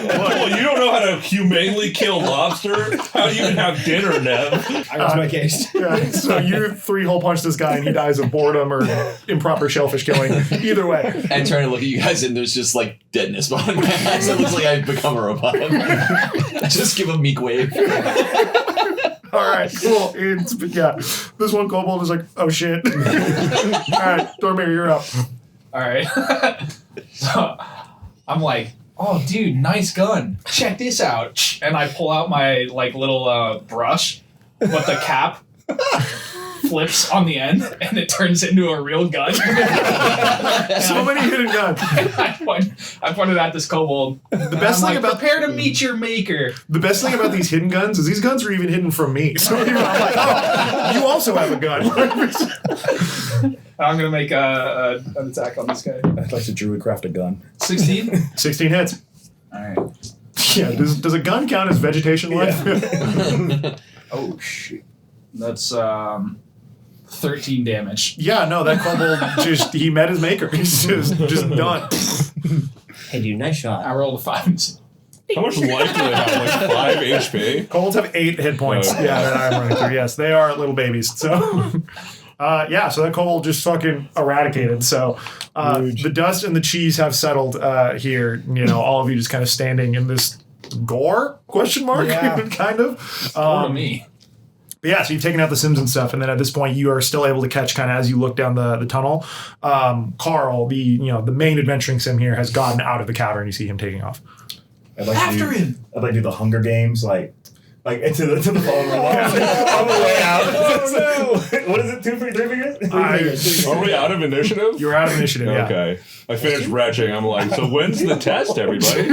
Well, you don't know how to humanely kill lobster? How do you even have dinner, Nev?
I rest my case.
Yeah, so you 3-hole punch this guy and he dies of boredom or improper shellfish killing. Either way.
And turn to look at you guys, and there's just like deadness behind my eyes. It looks like I've become a robot. I just give a meek wave.
All right, cool. This one kobold is like, oh shit. All right, Dormir, you're up.
All right. So I'm like, oh, dude, nice gun. Check this out. And I pull out my like little brush, but the cap flips on the end, and it turns into a real gun.
So many hidden guns.
I pointed at this kobold.
The best thing about
prepare to meet your maker.
the best thing about these hidden guns is these guns are even hidden from me. So I'm like, oh, you also have a gun.
I'm gonna make an attack on this guy.
I'd like to druid craft a gun.
16.
16 hits.
All right.
Yeah. Does a gun count as vegetation life?
Oh shit. That's 13 damage.
Yeah. No, that kobold he met his maker. He's just done.
Hey, dude, nice shot.
I rolled a 5.
How much life do they have? Like 5 HP?
Kobolds have 8 hit points.
Oh.
Yeah, that I'm running through. Yes, they are little babies. So, so that kobold just fucking eradicated. So, the dust and the cheese have settled here. You know, all of you just kind of standing in this gore ?
Yeah.
Kind of.
To me.
But yeah, so you've taken out the Sims and stuff, and then at this point you are still able to catch kind of as you look down the tunnel. Carl, the main adventuring Sim here, has gotten out of the cavern. You see him taking off.
I'd like
After
to
him.
I'd like to do the Hunger Games, like to the phone room.
On the way out.
What is it? 2 3 fingers?
Are we out of initiative?
You're out of initiative, yeah.
Okay. I finished retching. I'm like, so when's the test, everybody?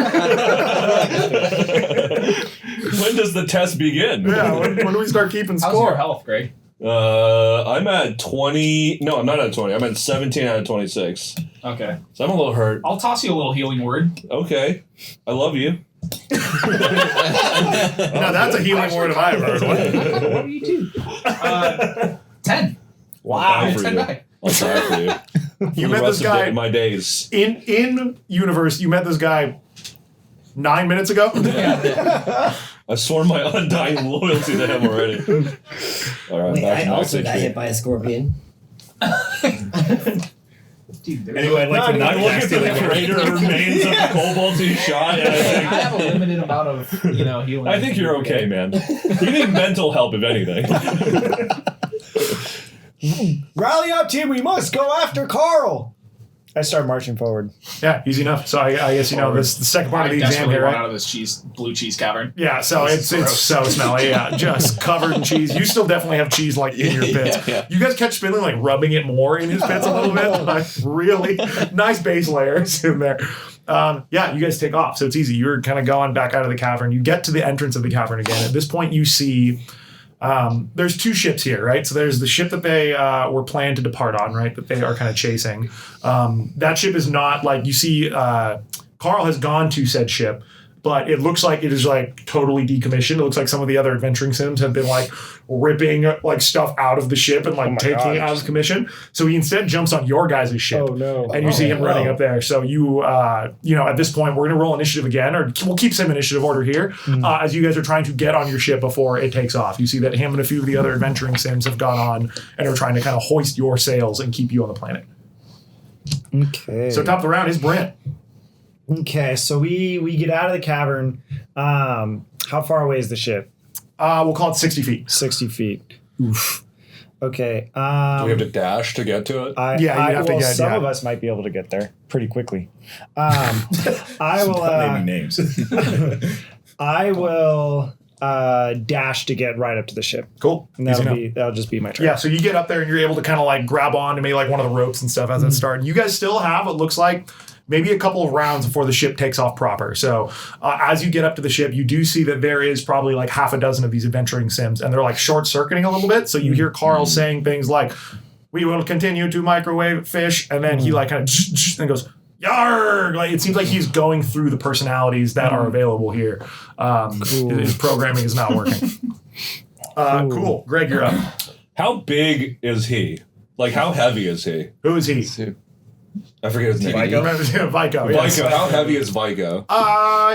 When does the test begin?
Yeah, when do we start keeping
How's
score?
your health, Greg?
I'm at 20. No, I'm not at 20. I'm at 17 out of 26.
Okay.
So I'm a little hurt.
I'll toss you a little healing word.
Okay. I love you.
Now that's a healing word if I ever heard one.
What do you do? 10.
I'll die for
10
you.
die.
I'll die for you.
You
the
met
rest
this
of
guy
my days.
in universe. You met this guy 9 minutes ago.
I've sworn my undying loyalty to him already. All right,
Wait,
back
I
to
also
max
got
HP.
hit by a scorpion.
Dude,
Anyway, I'd like to not
I look
cast
at the
healing word.
crater remains of the kobolds he shot, and
I have a limited amount of healing.
I think you're okay, man. You need mental help, if anything.
Rally up, team. We must go after Carl. I start marching forward.
Yeah, easy enough. So I guess this the second part
I
of the exam
desperately
here,
want
right?
out of this blue cheese cavern.
Yeah, so
This
it's
is
so smelly. Yeah, just covered in cheese. You still definitely have cheese like in your pits.
Yeah.
You guys catch Spindly like rubbing it more in his pits a little bit. Like really nice base layers in there. Yeah, you guys take off. So it's easy. You're kind of going back out of the cavern. You get to the entrance of the cavern again. At this point, you see there's two ships here, right? So there's the ship that they were planned to depart on, right? That they are kind of chasing. That ship is not like you see. Carl has gone to said ship, but it looks like it is like totally decommissioned. It looks like some of the other adventuring sims have been like ripping like stuff out of the ship and like taking it out of commission. So he instead jumps on your guys' ship.
Oh no!
And you see him running up there. So you, at this point, we're going to roll initiative again, or we'll keep same initiative order here as you guys are trying to get on your ship before it takes off. You see that him and a few of the other adventuring sims have gone on and are trying to kind of hoist your sails and keep you on the planet.
Okay.
So top of the round is Brent.
Okay, so we get out of the cavern. How far away is the ship?
We'll call it 60 feet.
60 feet. Oof. Okay.
Do we have to dash to get to it?
Yeah, you'd have to get-
some
yeah.
of us might be able to get there pretty quickly. I will.
Not naming names.
I will dash to get right up to the ship.
Cool.
And
Easy enough.
that'll just be my turn.
Yeah, so you get up there and you're able to kind of like grab on to maybe like one of the ropes and stuff as it starts. You guys still have what looks like maybe a couple of rounds before the ship takes off proper. So as you get up to the ship, you do see that there is probably like half a dozen of these adventuring sims, and they're like short-circuiting a little bit. So you hear Carl saying things like, "We will continue to microwave fish," and then he like kind of and goes, "Yarg!" Like it seems like he's going through the personalities that are available here. His programming is not working. Cool. Greg, you're up.
How big is he? Like, how heavy is he?
Who is he?
I forget his name.
Vyco. Yes.
Vyco. How heavy is Vyco?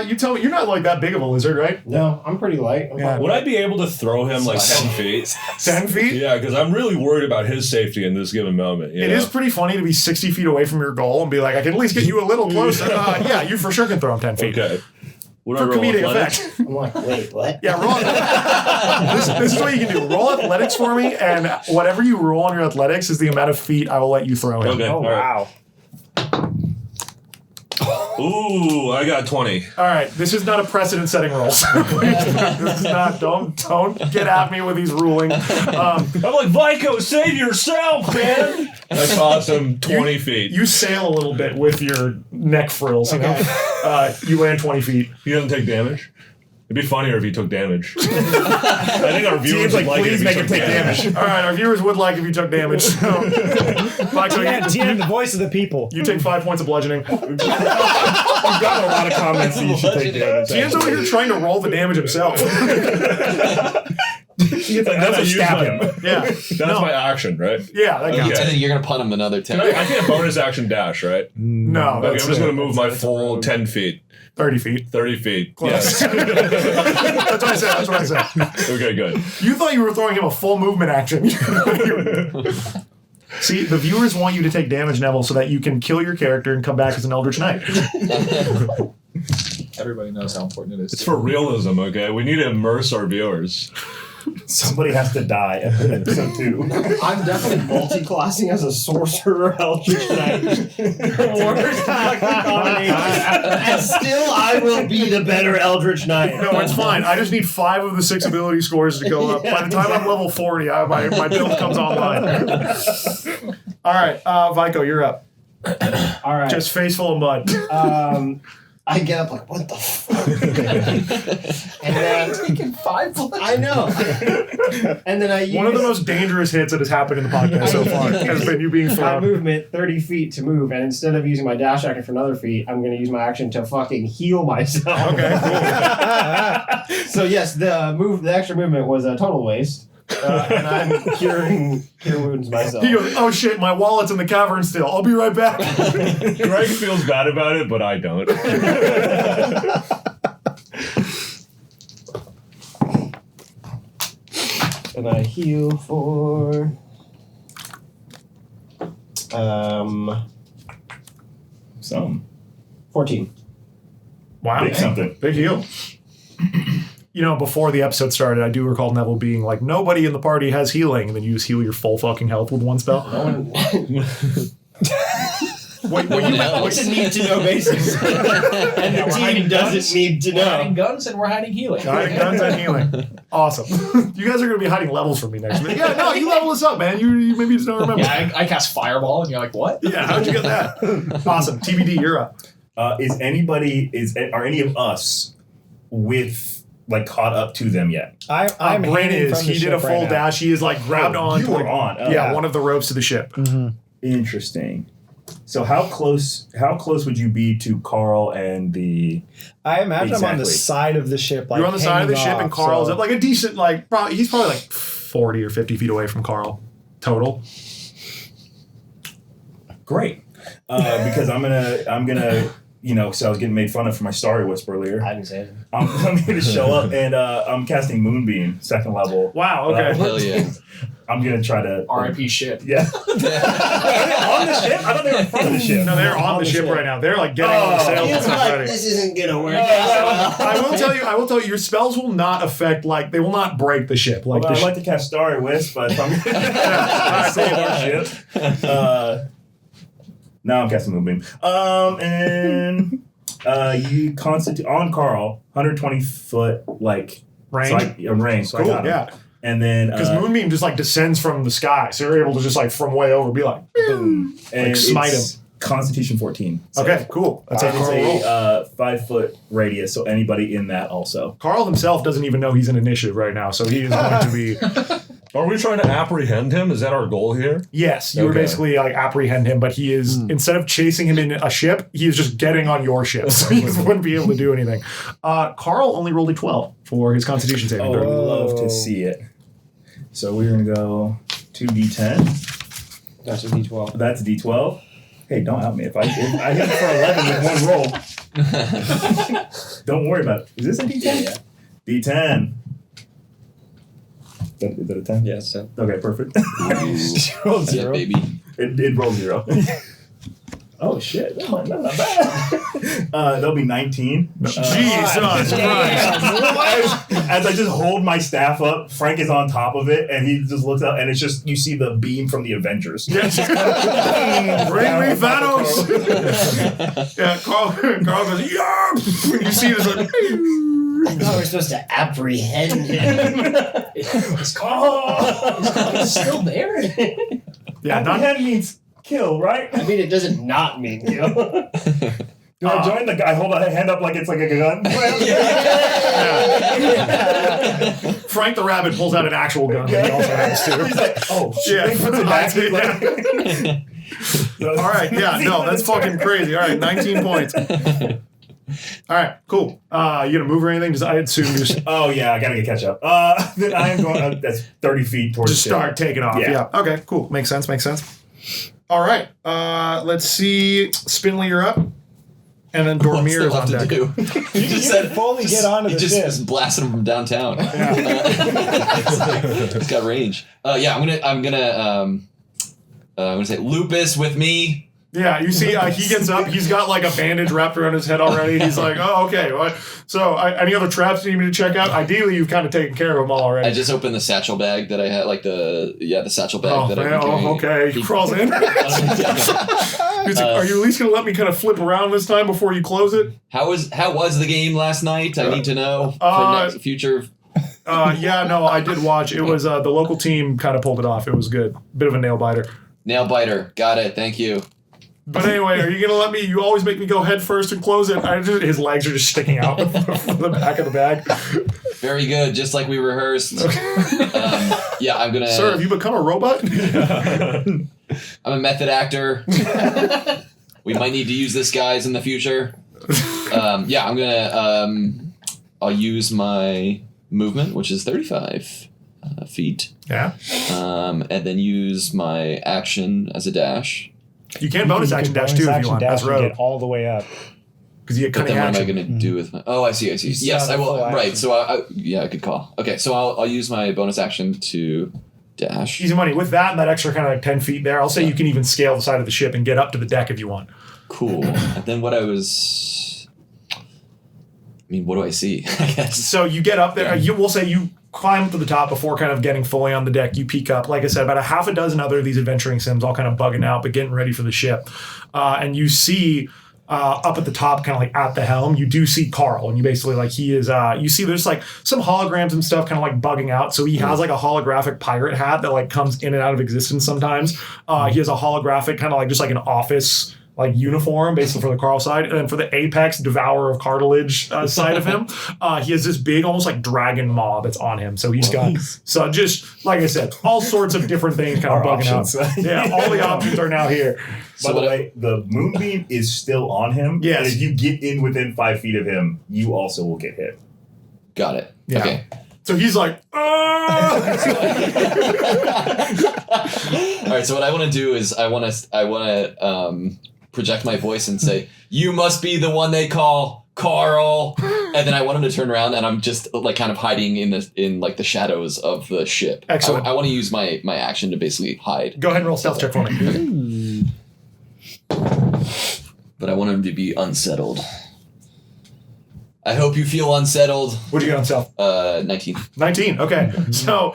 You tell me, you're not like that big of a lizard, right?
No, I'm pretty light. I'm
Yeah.
probably-
Would I be able to throw him like 10 feet?
10 feet?
Yeah, because I'm really worried about his safety in this given moment.
It is pretty funny to be 60 feet away from your goal and be like, I can at least get you a little closer. Yeah, you for sure can throw him 10 feet.
Okay. Would
For
I roll
comedic
athletics?
effect.
I'm like, wait, what?
Yeah, roll this is what you can do. Roll athletics for me, and whatever you roll on your athletics is the amount of feet I will let you throw him.
Okay.
Oh
all right.
wow!
Ooh, I got 20.
All right, this is not a precedent-setting roll. So this is not. Don't get at me with these ruling.
I'm like, Vyco, save yourself, man! I toss him 20 feet.
You sail a little bit with your neck frills. You know, you land 20 feet.
He doesn't take damage. It'd be funnier if he took damage. I think our viewers would like
please
it if
make
he
him
took
take damage. All right, our viewers would like if you took damage. So,
TM, the voice of the people.
you take 5 points of bludgeoning.
We've gotten a lot of comments that you should take damage.
Tian's over here trying to roll the damage himself.
And then I use
stab
my-
him. Yeah,
That's
No.
my action, right?
yeah, that counts.
And then you're gonna punt him another 10.
I can't bonus action dash, right?
No,
Okay, I'm
that's
just going to move my full 10 feet.
30 feet.
30 feet.
Close.
Yes.
That's what I said. That's what I said.
Okay, good.
You thought you were throwing him a full movement action. See, the viewers want you to take damage, Neville, so that you can kill your character and come back as an Eldritch Knight.
Everybody knows how important it is.
It's for realism, okay? We need to immerse our viewers.
Somebody has to die at the end of episode 2.
I'm definitely multi-classing as a sorcerer Eldritch Knight. Worst fucking combination. And still, I will be the better Eldritch Knight.
No, it's fine. I just need 5 of the 6 ability scores to go up. By the time I'm level 40, my build comes online. All right, Vyco, you're up.
All right.
Just face full of mud.
I get up like, what the fuck? And then
taking 5 blood.
I know. And then I use
One of the most dangerous hits that has happened in the podcast so far has been you being
my
thrown.
movement 30 feet to move, and instead of using my dash action for another feat, I'm going to use my action to fucking heal myself.
Okay, cool.
So yes, the extra movement was a total waste. And I'm cure wounds myself.
He goes, oh shit, my wallet's in the cavern still. I'll be right back.
Greg feels bad about it, but I don't.
And I heal for 14.
Wow.
Big something.
Big heal. You know, before the episode started, I do recall Neville being like, nobody in the party has healing, and then you just heal your full fucking health with one spell.
No one.
What you meant?
It's a need to know basis. And the team doesn't need to
We're hiding
know.
guns and we're hiding healing.
Hiding guns and healing. Awesome. You guys are going to be hiding levels from me next week. Yeah, no, you level us up, man. You maybe just don't remember.
Yeah, I cast Fireball, and you're like, what?
Yeah, how'd you get that? Awesome. TBD, you're up.
Are any of us with like caught up to them yet?
I'm
Brain
hanging
is.
from the
He did a
ship
full
right now.
dash. He is like grabbed on.
You
to,
were
like,
on. Oh,
yeah, one of the ropes to the ship.
Interesting. So how close would you be to Carl and the?
I imagine I'm on the
Exactly.
side of the ship. Like
You're on the side of the
hanging
ship, and
off,
Carl's
so-
at like a decent, like, he's probably like 40 or 50 feet away from Carl total.
Great, because I'm gonna so I was getting made fun of for my Starry Wisp earlier.
I didn't say it.
I'm going to show up and I'm casting Moonbeam, 2nd level.
Wow, okay.
Hell yeah.
I'm gonna try to.
RIP ship.
Yeah. Are they on the ship? I thought they were in front of the ship.
No, they're on the ship right now. They're like getting on the sails and
He's
stuff
like,
ready.
this isn't gonna work.
I will tell you, your spells will not affect, like, they will not break the ship. Like,
Well,
the
I'd like to cast Starry Wisp, but if I'm gonna save our ship. Now I'm casting Moonbeam. And you constitute on Carl, 120 foot like
range.
range. So I
Cool,
got him.
yeah.
And then
Because Moonbeam just, like, descends from the sky. So you're able to just, like, from way over be like,
boom, and
Like, smite
it's Constitution 14. So
okay, cool. That's how
it's
Carl rolls.
a 5 foot radius, so anybody in that also.
Carl himself doesn't even know he's in initiative right now, so he is going to be.
Are we trying to apprehend him? Is that our goal here?
Yes, you would
Okay.
basically like apprehend him, but he is instead of chasing him in a ship, he is just getting on your ship, so he wouldn't be able to do anything. Carl only rolled a 12 for his Constitution saving
Oh, I would
throw.
love to see it. So we're gonna go 2d10.
That's a D12.
That's a d12. Hey, don't out me. If I hit for 11 with one roll, don't worry about it. Is this a d10?
Yeah.
D10. Is that a 10?
Yes. So.
Okay, perfect.
Roll
Yeah,
zero.
baby.
it rolled 0. Oh shit, that might not bad. That'll be 19.
Jesus Christ!
As I just hold my staff up, Frank is on top of it, and he just looks out, and it's just you see the beam from the Avengers.
Bring me Thanos! Yeah, Carl goes, yeah! When you see this, like,
I thought we were supposed to apprehend him.
Is Carl still there?
yeah, not
Apprehend means kill, right?
I mean, it doesn't not mean kill.
Do I join the guy? Hold on, hand up like it's like a gun.
Frank the Rabbit pulls out an actual gun. He also has to.
He's like, oh shit.
Yeah.
He puts it back. He's like,
All right, yeah, no, that's fucking crazy. All right, 19 points. All right, cool. You gonna move or anything? Just I assume just
Oh yeah, I gotta get catch up. Then I am going. That's 30 feet towards.
just
the
start taking off.
Yeah.
Yeah. Okay, cool. Makes sense. Makes sense. All right. Let's see. Spindly, you're up, and then
What's
Dormir
there
is on
left to
deck.
do? You just said
fully get onto
he
the
just
ship.
is blasting him from downtown. He's got range. Yeah, I'm gonna say Lupus with me.
Yeah, you see, he gets up. He's got like a bandage wrapped around his head already. He's like, oh, okay. What? So, any other traps you need me to check out? Ideally, you've kind of taken care of them all already.
I just opened the satchel bag that I had, like the satchel bag
Oh,
that I've
man,
been carrying.
okay. He crawls in. He's like, are you at least going to let me kind of flip around this time before you close it?
How was the game last night? I need to know for next future.
Yeah, no, I did watch. It was the local team kind of pulled it off. It was good. Bit of a nail biter.
Nail biter. Got it. Thank you.
But anyway, are you going to let me? You always make me go head first and close it. His legs are just sticking out from the back of the bag.
Very good. Just like we rehearsed. Yeah, I'm gonna.
Sir, have you become a robot?
I'm a method actor. We might need to use this, guys, in the future. Yeah, I'm gonna. I'll use my movement, which is 35, feet.
Yeah.
And then use my action as a dash.
You can bonus action dash too if you want. That's road.
Get all the way up.
Because you get
But
cunning
then what am I
action.
going to do with my... Oh, I see. Yes, I will. Right, so yeah, good call. Okay, so I'll use my bonus action to dash.
Easy money. With that and that extra kind of like 10 feet there, I'll say you can even scale the side of the ship and get up to the deck if you want.
Cool. And then what I was... I mean, what do I see? I guess.
So you get up there. We'll say you climb up to the top before kind of getting fully on the deck. You peek up. Like I said, about a half a dozen other of these adventuring sims all kind of bugging out, but getting ready for the ship. And you see... up at the top, kind of like at the helm, you do see Carl, and you basically like he is. You see there's like some holograms and stuff, kind of like bugging out. So he has like a holographic pirate hat that like comes in and out of existence sometimes. He has a holographic kind of like just like an office like uniform, basically for the Carl side, and then for the Apex Devourer of Cartilage side of him, he has this big, almost like dragon maw that's on him. So he's got so just like I said, all sorts of different things kind of bugging out. Yeah, all the options are now here.
By the way, the moonbeam is still on him.
Yes.
And if you get in within 5 feet of him, you also will get hit.
Got it.
Yeah.
Okay.
So he's like,
All right, so what I want to do is I want to project my voice and say, "You must be the one they call Carl," and then I want him to turn around, and I'm just like kind of hiding in like the shadows of the ship.
Excellent.
I want to use my action to basically hide,
go ahead and roll stealth check for me.
but I want him to be unsettled. I hope you feel unsettled.
What'd you get on stealth?
19.
19. Okay. So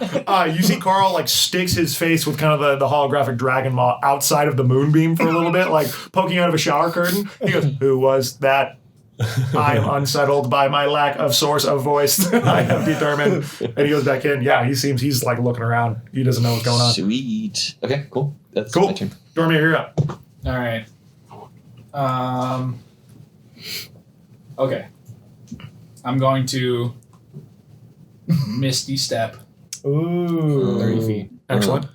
you see Carl like sticks his face with kind of the holographic dragon maw outside of the moonbeam for a little bit, like poking out of a shower curtain. He goes, "Who was that? I am unsettled by my lack of source of voice. I have determined." And he goes back in. Yeah, he's like looking around. He doesn't know what's going on.
Sweet. Okay, cool. That's
Cool.
my turn.
Dormir, you're up.
All right. Okay. I'm going to Misty Step
Ooh.
30 feet.
Excellent.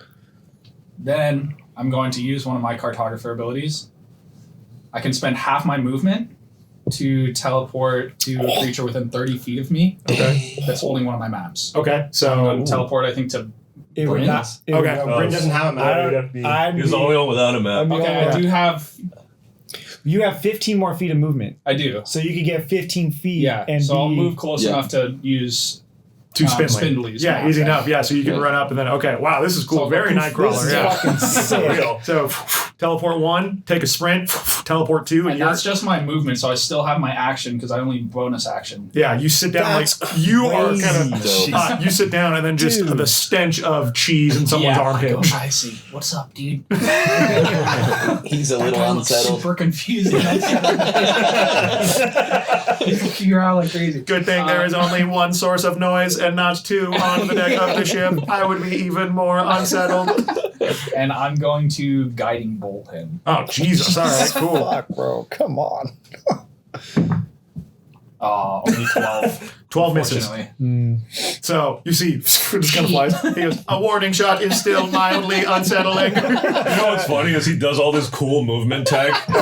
Then I'm going to use one of my cartographer abilities. I can spend half my movement to teleport to a creature within 30 feet of me
Okay.
that's holding one of my maps.
Okay.
I'm
So
going to teleport, I think, to
It would
Bryn?
not. It would
Okay.
not-
Bryn doesn't have a map.
He's the only one without a map.
Okay, I do have...
You have 15 more feet of movement,
I do.
so you could get 15 feet.
Yeah,
and
so I'll
be-
move close enough to use...
two Spindly.
Spindly's
Yeah,
map.
easy enough. Yeah, so you can
Yeah.
run up and then, okay, wow, this is cool.
So
Very
this
Nightcrawler.
This is
Yeah.
fucking sick.
So teleport 1, take a sprint, teleport 2, and
And
you're...
that's just my movement, so I still have my action because I only bonus action.
Yeah, you sit down
That's
like you are kind of
crazy.
you sit down and then just
Dude.
the stench of cheese in someone's armpit.
I see. What's up, dude?
He's a
That
little
guy looks
unsettled.
super confused. He's looking around like crazy.
Good thing there is only one source of noise and not two on the deck of the ship. I would be even more unsettled.
And I'm going to guiding bolt him.
Oh Jesus! All right, cool.
Fuck, bro. Come on.
Only 12.
12 misses.
Unfortunately.
So you see, just kind of flies. He goes, "A warning shot is still mildly unsettling."
You know what's funny is he does all this cool movement tech. And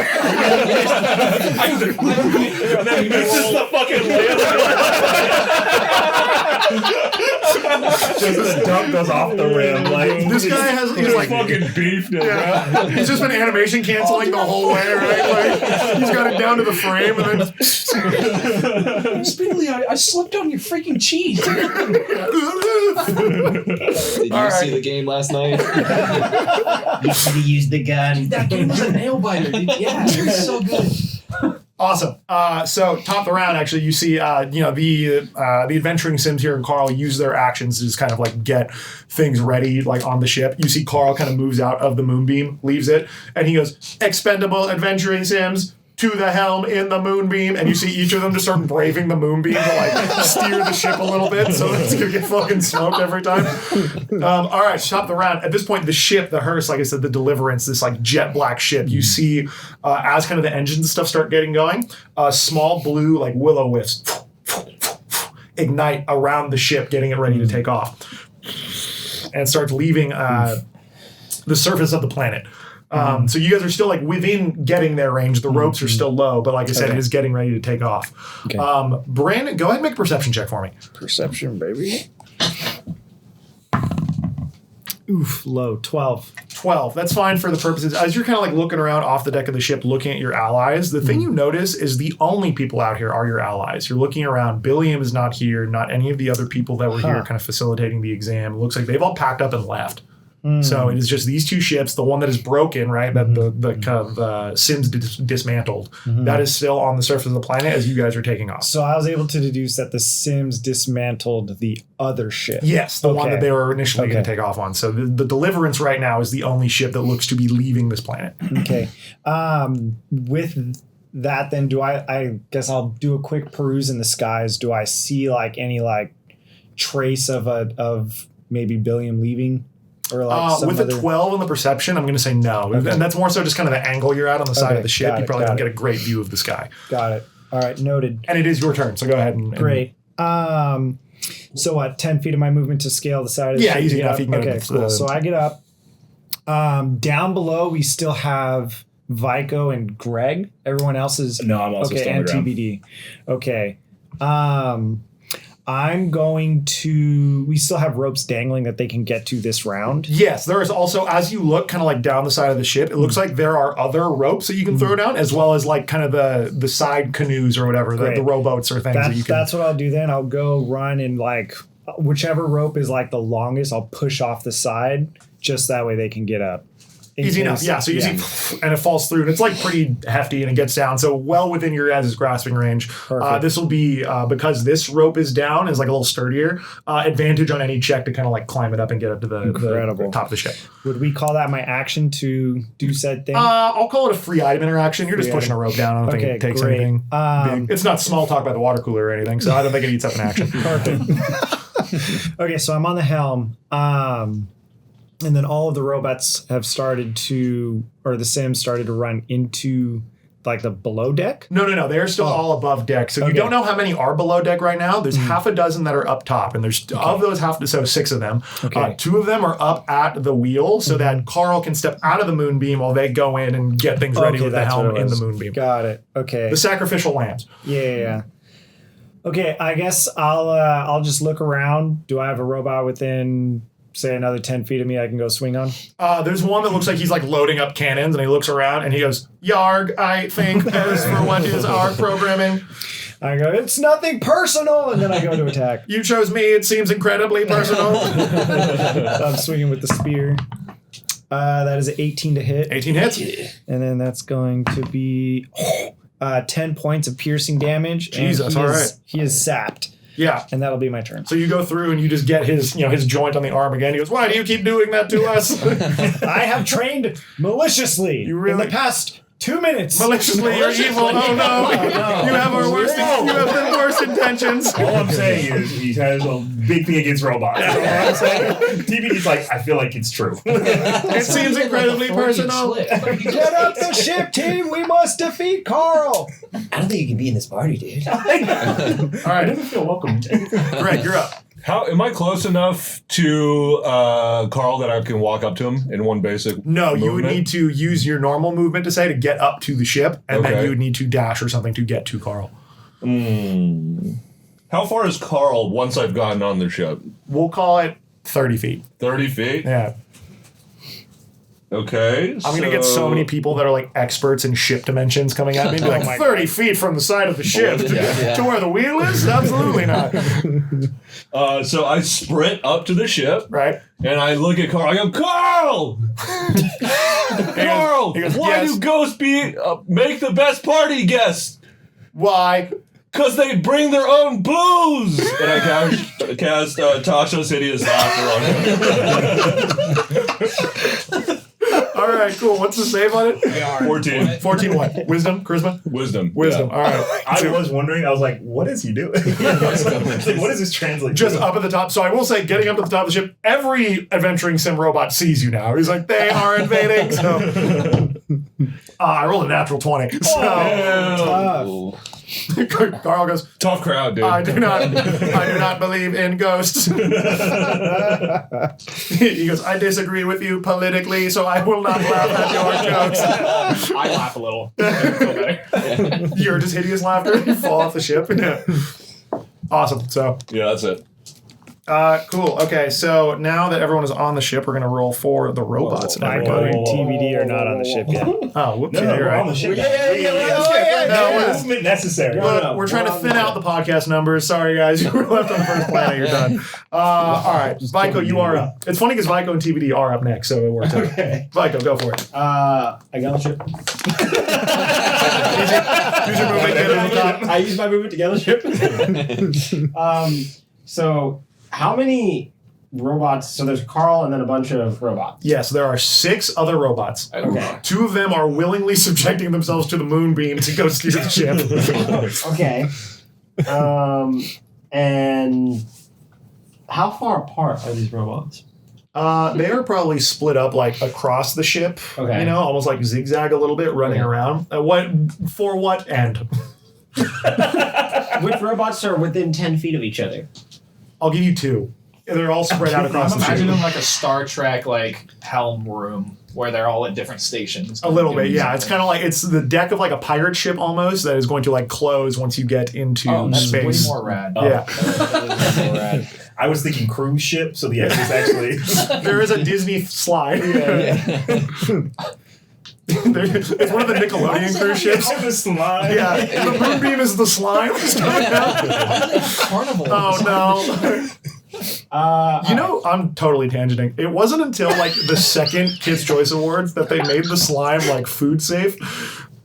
then he misses the fucking
Just the dump goes off the rim. Like
This guy has he's like
fucking beefed it,
yeah, he's just been animation canceling the whole way, right? Like he's got it down to the frame and then
Spindly, I slipped on your freaking cheese.
Did you see the game last night?
You should have used the gun.
That game was a nail biter, dude. Yeah, it was so good.
Awesome. So top of the round, actually, you see, the adventuring sims here and Carl use their actions to just kind of like get things ready, like on the ship. You see Carl kind of moves out of the moonbeam, leaves it, and he goes, "Expendable adventuring sims to the helm in the moonbeam," and you see each of them just start braving the moonbeam to like steer the ship a little bit, so it's gonna get fucking smoked every time. All right, top of the round. At this point, the ship, the hearse, like I said, the Deliverance, this like jet black ship. You see, as kind of the engines and stuff start getting going, small blue like willow wisps ignite around the ship, getting it ready to take off, and it starts leaving the surface of the planet. So you guys are still like within getting their range. The ropes are still low, but like I said, it is getting ready to take off.
Okay.
Brandon, go ahead and make a perception check for me.
Perception, baby. Oof, low 12.
12. That's fine for the purposes. As you're kind of like looking around off the deck of the ship, looking at your allies, the thing you notice is the only people out here are your allies. You're looking around. Billiam is not here. Not any of the other people that were here kind of facilitating the exam. It looks like they've all packed up and left. So it is just these two ships. The one that is broken, right? That the kind of Sims dismantled. That is still on the surface of the planet as you guys are taking off.
So I was able to deduce that the Sims dismantled the other ship.
Yes, the one that
Okay.
they were initially going
Okay.
to take off on. So the Deliverance right now is the only ship that looks to be leaving this planet.
Okay. With that, then I guess I'll do a quick peruse in the skies. Do I see like any like trace of maybe Billiam leaving? Or like some
with
other...
a 12 on the perception, I'm going to say no.
Okay.
And that's more so just kind of the angle you're at on the side
Okay,
of the ship.
got
You
it,
probably
got
don't
it.
get a great view of the sky.
Got it. All right, noted.
And it is your turn, so go ahead and...
Great. So what, 10 feet of my movement to scale the side of the
Yeah,
ship?
easy
Get
enough.
up?
You can get
Okay,
up to
cool.
the-
So I get up. Down below, we still have Vyco and Greg. Everyone else is...
No, I'm also
okay,
still on
and
the ground.
TBD. Okay. I'm going to... We still have ropes dangling that they can get to this round.
Yes, there is also, as you look kind of like down the side of the ship, it looks like there are other ropes that you can throw down, as well as like kind of the side canoes or whatever, the
Great.
rowboats or things that you can...
That's what I'll do then. I'll go run and like whichever rope is like the longest, I'll push off the side just that way they can get up. In
Easy enough,
case-
yeah. So you see, and it falls through, and it's like pretty hefty, and it gets down. So well within your guys' grasping range.
Perfect.
This will be because this rope is down, is like a little sturdier. Advantage on any check to kind of like climb it up and get up to the
Incredible.
top of the ship.
Would we call that my action to do said thing?
I'll call it a free item interaction. You're just
Free
pushing
item.
a rope down. I don't think
Okay,
it takes
great.
anything big. It's not small talk by the water cooler or anything, so I don't think it eats up an action.
Perfect. Okay, so I'm on the helm. And then all of the robots have started to, or the Sims started to run into like the below deck.
No. They're still all above deck. So you
Okay.
don't know how many are below deck right now. There's half a dozen that are up top, and there's of those so 6 of them.
Okay.
2 of them are up at the wheel, so that Carl can step out of the moonbeam while they go in and get things ready
Okay,
with the
that's what
helm
it
in the
was.
moonbeam.
Got it. Okay.
The sacrificial lambs.
Yeah. Okay, I guess I'll just look around. Do I have a robot within, say, another 10 feet of me I can go swing on?
There's one that looks like he's like loading up cannons, and he looks around and he goes, "Yarg, I think as for what is our programming,
I go, it's nothing personal, and then I go to attack.
you chose me. It seems incredibly personal."
So I'm swinging with the spear. That is an 18 to hit.
18 hits.
And then that's going to be 10 points of piercing damage. and
Jesus,
he
all
is-
right.
He is sapped,
Yeah.
and that'll be my turn.
So you go through and you just get his joint on the arm again. He goes, "Why do you keep doing that to us?"
I have trained maliciously
You really-
in the past 2 minutes.
Maliciously, you're evil. Oh no! You have our worst. You have the worst intentions.
All I'm saying is he has a big thing against robots. You know what I'm saying? TBD's like, I feel like it's true.
It seems incredibly personal.
Get up the ship, team! We must defeat Carl!
I don't think you can be in this party, dude.
All
I
right,
never feel welcome.
Greg, you're up.
How am I close enough to Carl that I can walk up to him in one basic?
No, you would
movement?
need to use your normal movement to say to get up to the ship, and then
Okay.
you would need to dash or something to get to Carl.
How far is Carl once I've gotten on the ship?
We'll call it 30 feet.
30 feet?
Yeah.
Okay.
I'm going to get so many people that are like experts in ship dimensions coming at me and be like, 30 feet from the side of the ship
Yeah.
to where the wheel is? Absolutely not.
So I sprint up to the ship
Right?
and I look at Carl. I go, Carl! Carl!
he goes,
Why
"Yes."
do ghosts make the best party guests?
Why?
Because they bring their own booze! And I cast Tasha's Hideous Laughter on him.
All right, cool. What's the save on it?
14.
14 what? Wisdom? Charisma?
Wisdom.
Wisdom.
Yeah.
All right.
I was wondering, I was like, what is he doing? It's like, what does this translate
Just
to?
up at the top. So I will say, getting up to the top of the ship, every adventuring sim robot sees you now. He's like, they are invading. So I rolled a natural 20. So
Damn.
Carl goes,
Tough crowd, dude.
I do not believe in ghosts. He goes, I disagree with you politically, so I will not laugh at your jokes.
I laugh a little. I feel better.
You're just hideous laughter. You fall off the ship. Yeah. Awesome. So
Yeah, that's it.
Cool. Okay, so now that everyone is on the ship, we're going to roll for the robots.
Vyco and TBD are not on the ship yet.
Oh, whoops.
No,
yeah, you're
we're
right.
on the ship.
No,
Movement necessary.
We're trying to thin out the podcast numbers. Sorry, guys. You were left on the first planet. You're done. All right. Vyco, you are up. It's funny because Vyco and TBD are up next, so it works out.
Okay.
Vyco, go for it.
I got the ship.
Use your movement. Get on the top.
I use my movement to get on the ship. So how many robots? So there's Carl and then a bunch of robots.
Yes, there are 6 other robots.
Okay.
2 of them are willingly subjecting themselves to the moonbeam to go steer the ship.
Okay. And how far apart are these robots?
They are probably split up like across the ship.
Okay.
You know, almost like zigzag a little bit, running around. For what end?
Which robots are within 10 feet of each other?
I'll give you 2. They're all spread out across the
Imagine
ship.
them like a Star Trek like helm room where they're all at different stations.
A little bit,
doing
yeah. It's
something.
kind of like it's the deck of like a pirate ship almost that is going to like close once you get into
Oh, that's
space.
way more rad.
Yeah.
I was thinking cruise ship, so the S is actually.
There is a Disney slide. It's one of the Nickelodeon cruise ships.
Oh, the slide.
Yeah, the moonbeam is the slime.
Carnival.
Oh no! You know, I'm totally tangenting. It wasn't until like the second Kids' Choice Awards that they made the slime like food safe.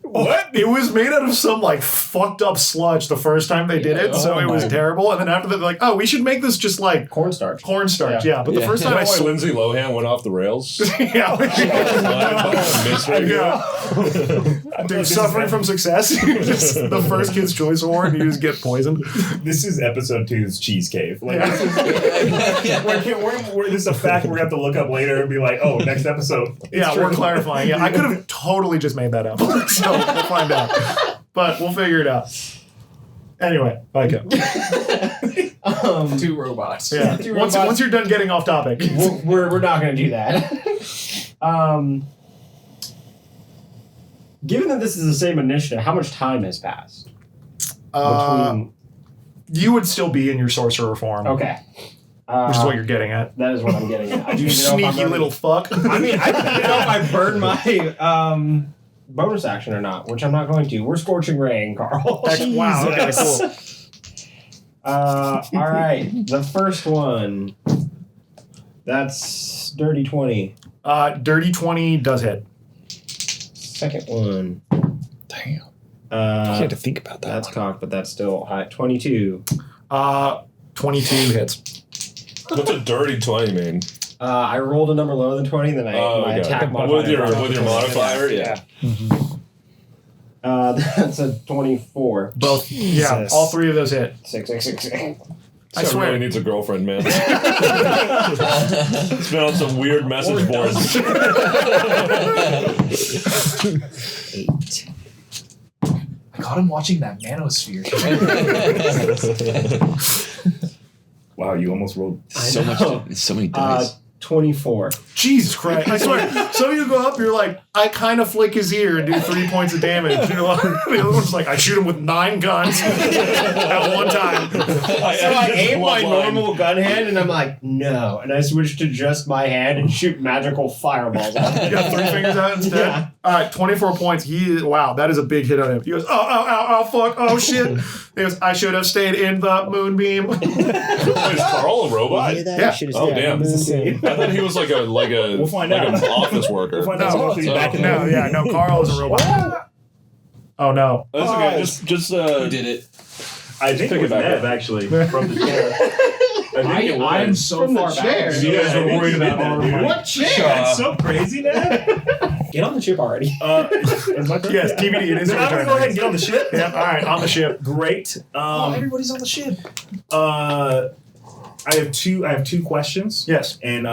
What? It was made out of some like fucked up sludge the first time they did it, so it was terrible. And then after that, they're like, "Oh, we should make this just like
Cornstarch.
cornstarch." Yeah, but the first
You
time
know
I
why
saw,
Lindsay Lohan went off the rails?
yeah,
Mystery.
dude, suffering from success. Just the first Kids' Choice Award, and you just get poisoned.
This is episode 2's Cheese Cave. Like, this is a fact we're going to have to look up later and be like, oh, next episode.
Yeah, we're clarifying. Yeah, I could have totally just made that up. So we'll find out. But we'll figure it out. Anyway, Vyco.
2 robots.
Yeah.
Two
Once
robots.
you're done getting off topic.
We're not going to do that. Given that this is the same initiative, how much time has passed between?
You would still be in your sorcerer form.
Okay.
Which is what you're getting at.
That is what I'm getting at. I
You
just need to know if I'm
sneaky
already-
little fuck.
I mean, I don't know if I burned my bonus action or not, which I'm not going to. We're scorching rain, Carl.
Wow, okay, cool.
All right, the first one. That's dirty 20.
Dirty 20 does hit.
Second one.
Damn.
You had to think about that.
That's cocked, but that's still high. 22.
22 hits.
What's a dirty 20 mean?
I rolled a number lower than 20, then my attack modifier.
With your modifier, yeah.
That's a 24.
Both. Yeah,
Jesus.
all 3 of those hit.
6.
I
This guy
swear.
really needs a girlfriend, man. It's been on some weird message boards.
8.
I caught him watching that manosphere.
Wow, you almost rolled.
So many dice.
24.
Jesus Christ. I swear. Some of you go up, you're like, I kind of flick his ear and do 3 points of damage. You're like, the other one's like, I shoot him with 9 guns at one time.
So I aim my normal gun hand and I'm like, no. And I switch to just my hand and shoot magical fireballs out.
You got 3 fingers out instead?
Yeah.
All right, 24 points. Wow, that is a big hit on him. He goes, oh, fuck, oh, shit. He goes, I should have stayed in the moonbeam.
Wait, is Carl a robot?
Yeah.
Oh, damn. I thought he was like a
We'll find
like
out.
an office worker.
We'll find out.
No,
Actually, back in
no, yeah, no, Carl is a robot. Oh, no.
That's okay. Just
Who did it?
I think
Take
it
it
was
back
Nev,
up.
actually, from the chair. I think it was.
I am so
From the
far
chair.
back.
You guys were worried about
that,
that, dude.
What chair?
That's so crazy, Nev.
Get on the ship already.
Is my turn?
Yes, TBD, it is
Then
your
I'm gonna
turn.
go ahead and get on the ship.
Yeah, all right, on the ship.
Great.
Oh, everybody's on the ship.
I have two questions.
Yes.
And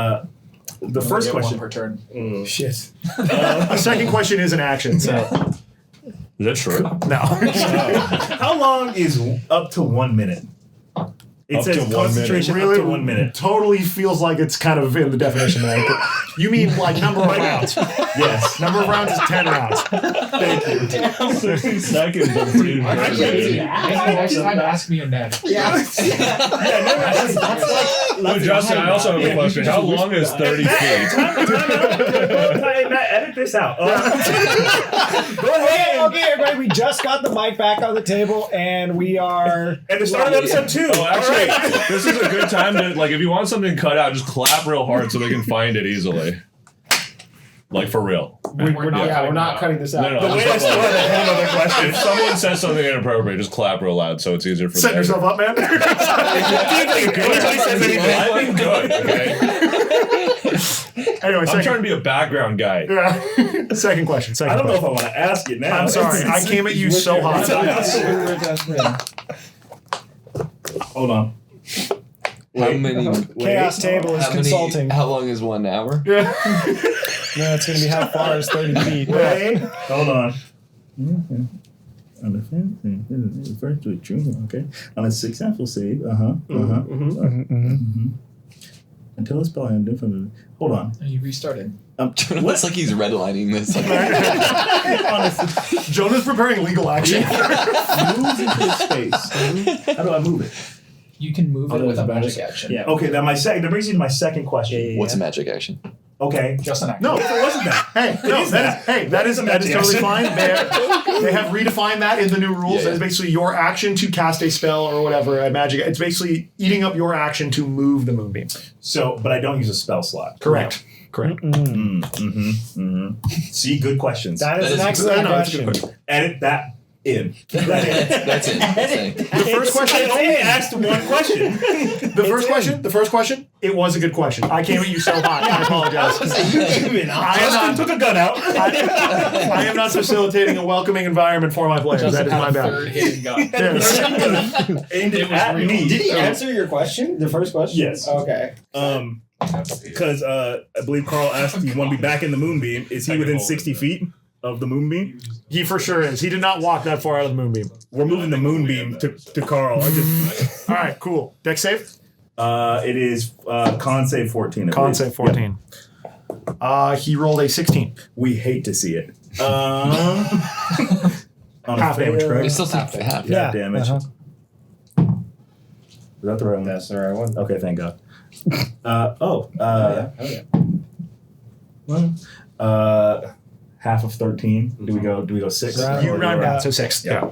the first
Get one
question.
per turn.
Shit. The second question is an action, so
Is that true?
no.
How long is up to 1 minute? It
Up
says
to 1
concentration
Really,
up to 1 minute.
Totally feels like it's kind of in the definition there. You mean like number of rounds?
Yes.
Number of rounds is 10 rounds. Thank you.
60 seconds. I'm pretty
Next time, ask me a net.
No, Justin, I also have a question. How long is 30 feet?
Edit this out. Go
Okay, everybody, we just got the mic back on the table, and we are.
And the start of episode 2.
Oh, actually, this is a good time to, like, if you want something cut out, just clap real hard so they can find it easily. Like, for real.
We're not
cutting this out.
No,
The way I
just-
started, I have another question.
if someone says something inappropriate, just clap real loud so it's easier for
Setting
them.
yourself up, man.
Anybody says anything.
Well, I've been good, okay?
Anyway,
I'm
second,
trying to be a background guy.
second question. Second
I don't know if
question.
I want to ask it now.
I'm sorry. I came at you so hot.
Hold on.
How many?
Chaos table is consulting.
How long is 1 hour?
No, it's going to be how far is 30 feet.
Wait. Hold on. On the first to a true. Okay. On a successful save. Until a spell and different. Hold on.
You restarted.
It's like he's redlining this.
Honestly,
Jonah's preparing legal action.
move into space. How do I move it?
You can move it
there's
with a
a bonus.
magic action.
Yeah. Okay. That brings me to my second question.
What's a magic action?
Okay.
Just an action.
No,
It wasn't that.
Hey, no, that is totally
action.
fine. They have redefined that in the new rules.
Yeah,
That is basically your action to cast a spell or whatever, a magic. It's basically eating up your action to move the moonbeam.
So, but I don't use a spell slot.
Correct. Correct.
See, good questions.
That is
That
an
is-
excellent
no, it's a good
question.
Edit that in.
That's it.
The first question.
I only asked one question.
The first question. It was a good question. I came at you so hot. I apologize.
Justin took a gun out.
I am not facilitating a welcoming environment for my players.
Justin
That is my
had a
bad.
third hidden gun.
Yes.
Aimed
It
it
was
at
real.
me.
Did he answer your question? The first question?
Yes.
Okay.
Because I believe Carl asked, "You want to be back in the moonbeam? Is he within 60 feet of the moonbeam?"
He for sure is. He did not walk that far out of the moonbeam.
We're moving the moonbeam to Carl.
All right, cool. Dex save?
It is con save 14. I
Con
believe.
save 14. He rolled a 16.
We hate to see it. On a
Half damage, correct?
It's still half.
Half
Yeah,
damage.
uh-huh.
Is that the right one?
That's the right one.
Okay, thank God. Half of 13. Do we go 6?
Right.
You round down, so 6. Yeah.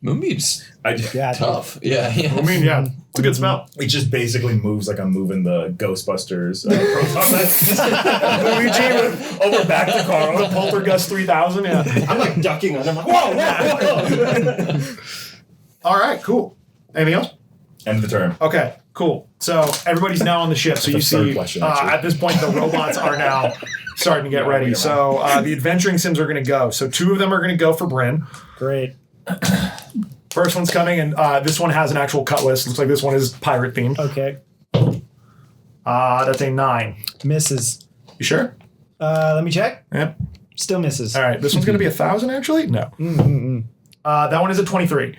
Moonbeam's
Yeah,
tough. Yeah, yeah.
I mean, yeah, it's a good spell.
It just basically moves like I'm moving the Ghostbusters proton
Luigi with
over back to
the
Carl.
Poltergust 3000. Yeah.
I'm like ducking under my. Whoa!
All right, cool. Anything else?
End the turn.
Okay, cool. So everybody's now on the ship. So
That's
you
the third
see,
question, actually.
at this point, the robots are now starting to get ready. So the adventuring sims are going to go. So 2 of them are going to go for Bryn.
Great.
First one's coming, and this one has an actual cut list. Looks like this one is pirate themed.
Okay.
That's a 9.
Misses.
You sure?
Let me check.
Yep.
Still misses.
All right. This one's going to be 1,000, actually? No. That one is a 23.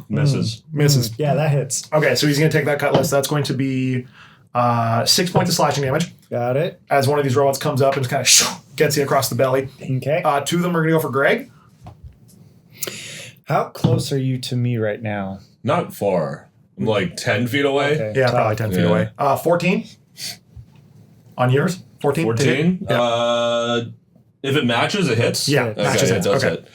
Misses.
Misses.
Yeah, that hits.
Okay, so he's going to take that cut list. That's going to be 6 points of slashing damage
Got it.
as one of these robots comes up and just kind of gets you across the belly.
Okay.
2 of them are going to go for Greg.
How close are you to me right now?
Not far. I'm like 10 feet away.
Okay.
Yeah, probably 10 feet
Yeah.
away. 14 on yours? 14?
14?
Yeah.
If it matches, it hits?
Yeah,
Okay,
matches
it
hits.
does
Okay.
hit.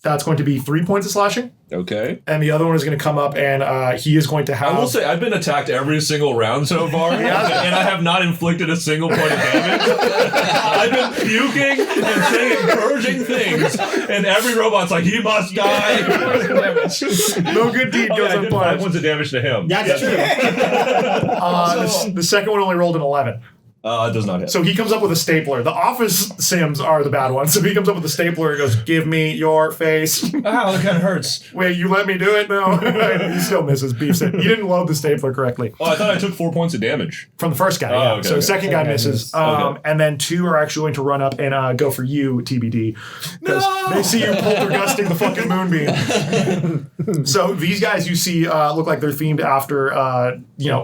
That's going to be 3 points of slashing.
Okay.
And the other one is going to come up and he is going to have...
I will say I've been attacked every single round so far, and I have not inflicted a single point of damage. I've been puking and saying encouraging things, and every robot's like, "He must die."
no good deed
Oh,
goes
yeah, I did 5
unpunished.
points of damage to him.
That's true.
The second one only rolled an 11.
It does not hit.
So he comes up with a stapler. The office Sims are the bad ones. So he comes up with a stapler and goes, "Give me your face."
Ow, that kind of hurts.
Wait, you let me do it? No. He still misses. Beefs it. You didn't load the stapler correctly.
Oh, I thought I took 4 points of damage.
From the first guy,
Oh,
yeah.
okay,
So
okay.
second guy misses.
Okay.
And then 2 are actually going to run up and go for you, TBD. Because they see you poltergusting the fucking moonbeam. So these guys you see look like they're themed after,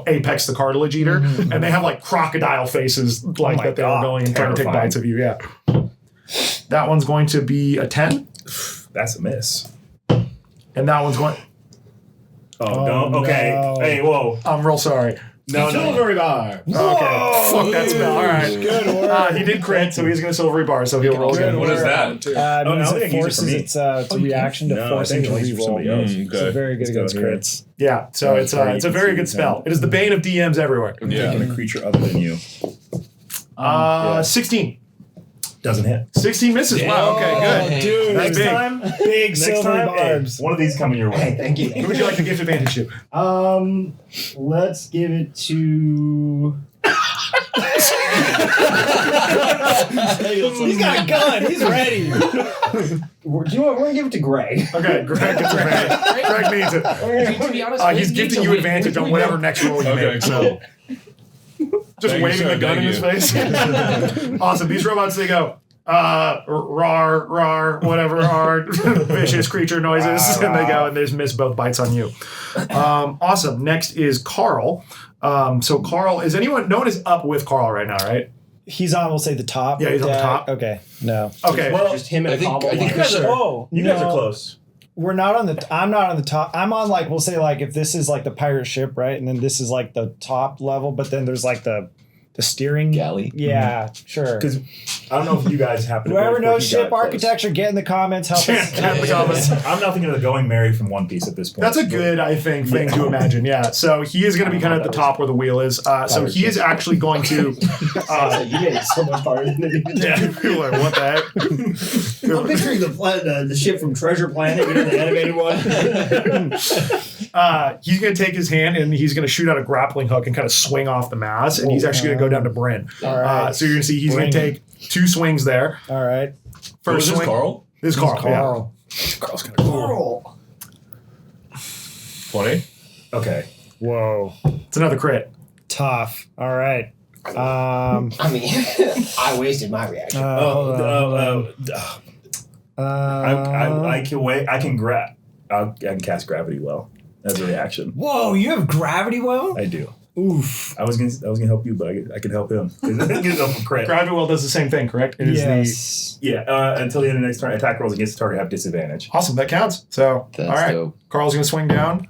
Apex the Cartilage Eater. And they have like crocodile faces like that they're going and trying to take
Terrifying.
bites of you, yeah. That one's going to be a 10.
That's a miss.
And that one's going...
Oh, no. Okay.
no.
Hey, whoa.
I'm real sorry.
No.
Silvery bar.
Okay. Fuck that spell. All right.
Good work.
He did crit, so he's going to silvery bar, so he'll roll
Good
again.
What is that?
Means
I
it
think I use it for
forces
me.
its a reaction to
No, I
forcing
think
to
I use it for
reroll.
somebody else.
It's
Okay.
very good
Let's
against
go here.
crits.
Yeah, so it's
Sorry,
a
you can
very
see
good
that.
spell. It is the bane of DMs everywhere.
I'm
Yeah.
thinking a creature other than you.
16.
Doesn't hit.
16 misses. Wow, okay, good.
Dude,
That's
next
big.
time, big
Next
silver
time,
barbs.
one of these coming your way.
Thank you.
Who would you like the gift advantage to?
Let's give it to.
He's got a gun. He's ready.
You know what? We're gonna give it to Greg.
Okay, Greg gets advantage. Greg needs it.
To be honest,
He's giving you advantage on whatever next roll you
Okay,
make.
cool.
Just
Thank you,
waving
sir,
the gun in
thank
his face. Awesome. These robots, they go, rar, rar, whatever are vicious creature noises. And they go and they just miss both bites on you. Awesome. Next is Carl. So Carl, no one is up with Carl right now, right?
He's on, we'll say, the top.
Yeah, he's on the top.
Okay, no.
Okay.
Well,
Just him and
I
a
think-
cobble.
I think
you guys are,
Oh,
you guys
no.
are close.
We're not on the. I'm not on the top. I'm on like we'll say like if this is like the pirate ship, right, and then this is like the top level, but then there's like the steering
Galley.
Yeah, sure.
Because I don't know if you guys happen to
Whoever
both
knows
you
ship
got close.
architecture, get in the comments. Help us.
Cat in the comments.
I'm not thinking of the Going Merry from One Piece at this point.
That's a good, I think, thing to imagine. Yeah. So he is going to be kind of at the top where the wheel is. So he is actually going to.
You made it so much harder than it needed to
Yeah. People are like, what the heck?
be. I'm picturing the ship from Treasure Planet, the animated one.
He's going to take his hand and he's going to shoot out a grappling hook and kind of swing off the mast, and he's actually going to go down to Bryn.
All right.
So you're going to see he's going to take 2 swings there.
All right.
What was
First
this,
swing.
Carl?
This is Carl.
Carl.
Yeah. Carl's kind of cool.
20?
Okay.
Whoa.
It's another crit.
Tough. All right.
I mean, I wasted my reaction.
Hold on.
I can wait. I can I can cast Gravity Well as a reaction.
Whoa, you have gravity well?
I do.
Oof.
I was gonna help you, but I could help him. Get up for crit.
Gravity Well does the same thing, correct? It is
Yes.
Yeah. Until the end of the next turn, attack rolls against the target have disadvantage.
Awesome, that counts. So,
That's
all right.
dope.
Carl's going to swing down,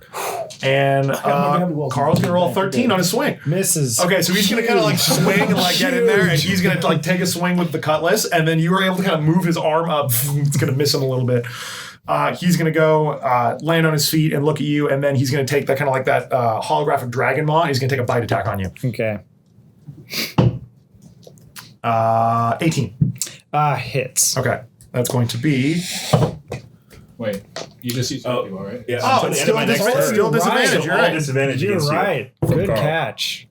and Carl's going to roll 13 on his swing.
Misses.
Okay, so he's going to kind of like swing and like get in there, and he's going to like take a swing with the cutlass, and then you were able to kind of move his arm up. It's going to miss him a little bit. He's going to go land on his feet and look at you, and then he's going to take that kind of like that holographic dragon maw, and he's going to take a bite attack on you.
Okay.
18.
Hits.
Okay, that's going to be.
Wait, you just used
Oh.
people, right?
Yeah.
Oh,
until
it's
the end
still
of my next
disadvantage.
turn.
Still disadvantage.
So
You're
all
right.
disadvantage
You're
against
right.
you. From
Good
Carl.
catch.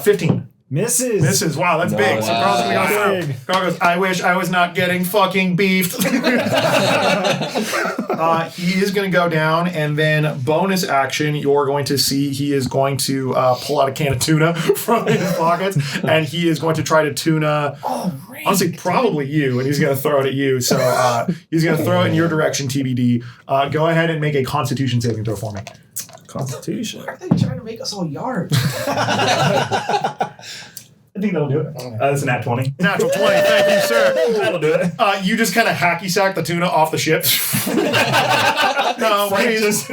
15.
Misses.
Misses. Wow, that's big. So Carl's gonna go through. Carl goes, I wish I was not getting fucking beefed. He is gonna go down, and then bonus action, you're going to see he is going to pull out a can of tuna from his pockets, and he is going to try to tuna. Honestly, probably you, and he's going to throw it at you. So he's going to throw it in your direction, TBD. Go ahead and make a Constitution saving throw for me.
Constitution.
Why are they trying to make us all yards?
I think that'll do it. That's a nat 20.
Natural 20, thank you, sir.
That'll do it.
You just kind of hacky sack the tuna off the ship. No,
Frank
please
just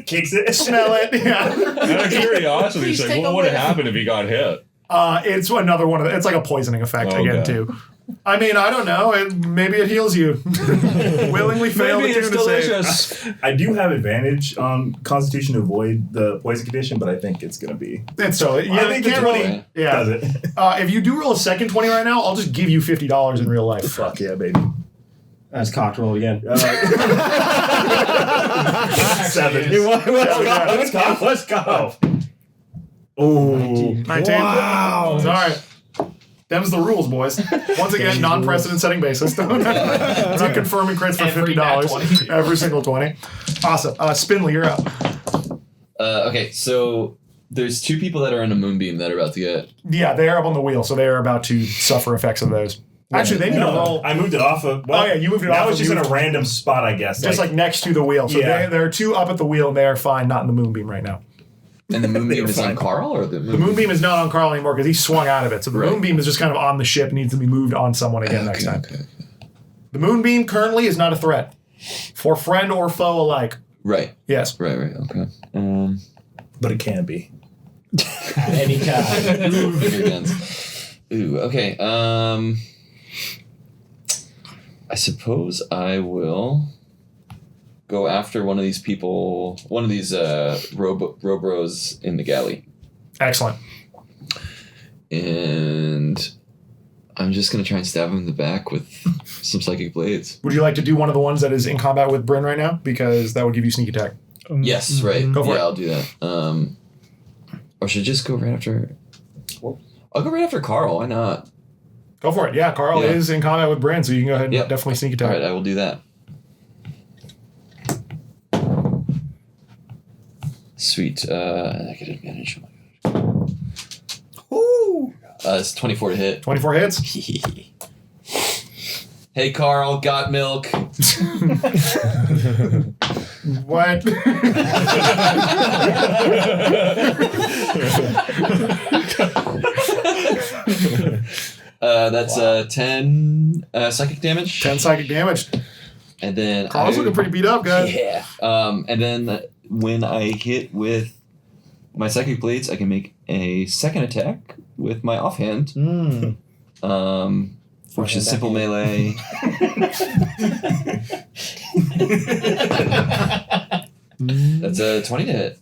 kicks it.
smell it. Yeah.
Out of curiosity,
Please
it's like,
take
what would have
away.
happened if he got hit?
It's another one of the, it's like a poisoning effect
Okay.
again too. I mean, I don't know. Maybe it heals you. Willingly fail
Maybe
the
it's
tuna save.
delicious.
I do have advantage on Constitution to avoid the poison condition, but I think it's going to be.
It's so yeah,
I think
you
the
can't
20
really. Yeah.
does it.
If you do roll a second 20 right now, I'll just give you $50 in real life.
Fuck yeah, baby.
That's cocked roll again.
7. Let's go. Oh.
19.
Wow.
All right. Them's the rules, boys. Once again, non-precedent setting basis. Not confirming crits for
Every nat
$50.
20.
Every single 20. Awesome. Spindly, you're up.
Okay, so there's 2 people that are in a moonbeam that are about to get.
Yeah, they are up on the wheel, so they are about to suffer effects of those. Actually, they need to roll.
I moved it off of. Well,
Oh, yeah, you moved it off
That was
of
just in
you.
a random spot, I guess.
Just like next to the wheel. So
Yeah.
there are 2 up at the wheel, and they are fine, not in the moonbeam right now.
And the moonbeam
They're
is on
fine.
Carl, or the
The moonbeam is not on Carl anymore because he swung out of it. So the
Right.
moonbeam is just kind of on the ship and needs to be moved on someone again next time.
Okay.
The moonbeam currently is not a threat for friend or foe alike.
Right.
Yes.
Right. Okay.
but it can be.
At any time.
Finger guns. Ooh. Okay. I suppose I will go after one of these people, one of these robros in the galley,
Excellent.
and I'm just gonna try and stab him in the back with some psychic blades.
Would you like to do one of the ones that is in combat with Bryn right now? Because that would give you sneak attack.
Yes, right.
Go for it.
I'll do that. Or should I just go right after? I'll go right after Carl. Why not?
Go for it. Yeah, Carl
Yeah.
is in combat with Bryn, so you can go ahead and
Yep.
definitely sneak
All
attack.
right, I will do that. Sweet. I get advantage.
Ooh.
It's 24 to hit.
24 hits.
Hey, Carl, got milk?
What?
That's 10 psychic damage.
10 psychic damage.
And then
Carl's looking pretty beat up, guys.
Yeah. And then when I hit with my psychic blades, I can make a second attack with my offhand. Which is simple melee. That's a 20 to hit.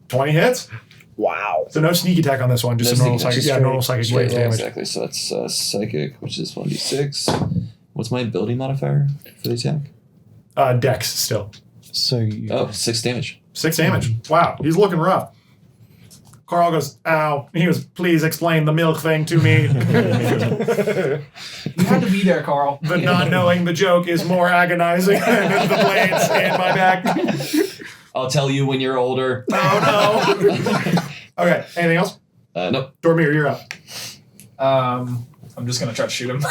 20 hits.
Wow.
So no sneak attack on this one, just
No
a normal
sneak attack,
psychic. Yeah, normal psychic
Straight
blade
roll,
damage.
exactly. So that's psychic, which is 1d6. What's my ability modifier for the attack?
Dex still.
So you.
Oh, 6 damage.
6 damage. Wow, he's looking rough. Carl goes, ow. He goes, please explain the milk thing to me.
You had to be there, Carl.
The not knowing the joke is more agonizing than the blades in my back.
I'll tell you when you're older.
Oh no. Okay, anything else?
Nope.
Dormir, you're up.
I'm just gonna try to shoot him.
Go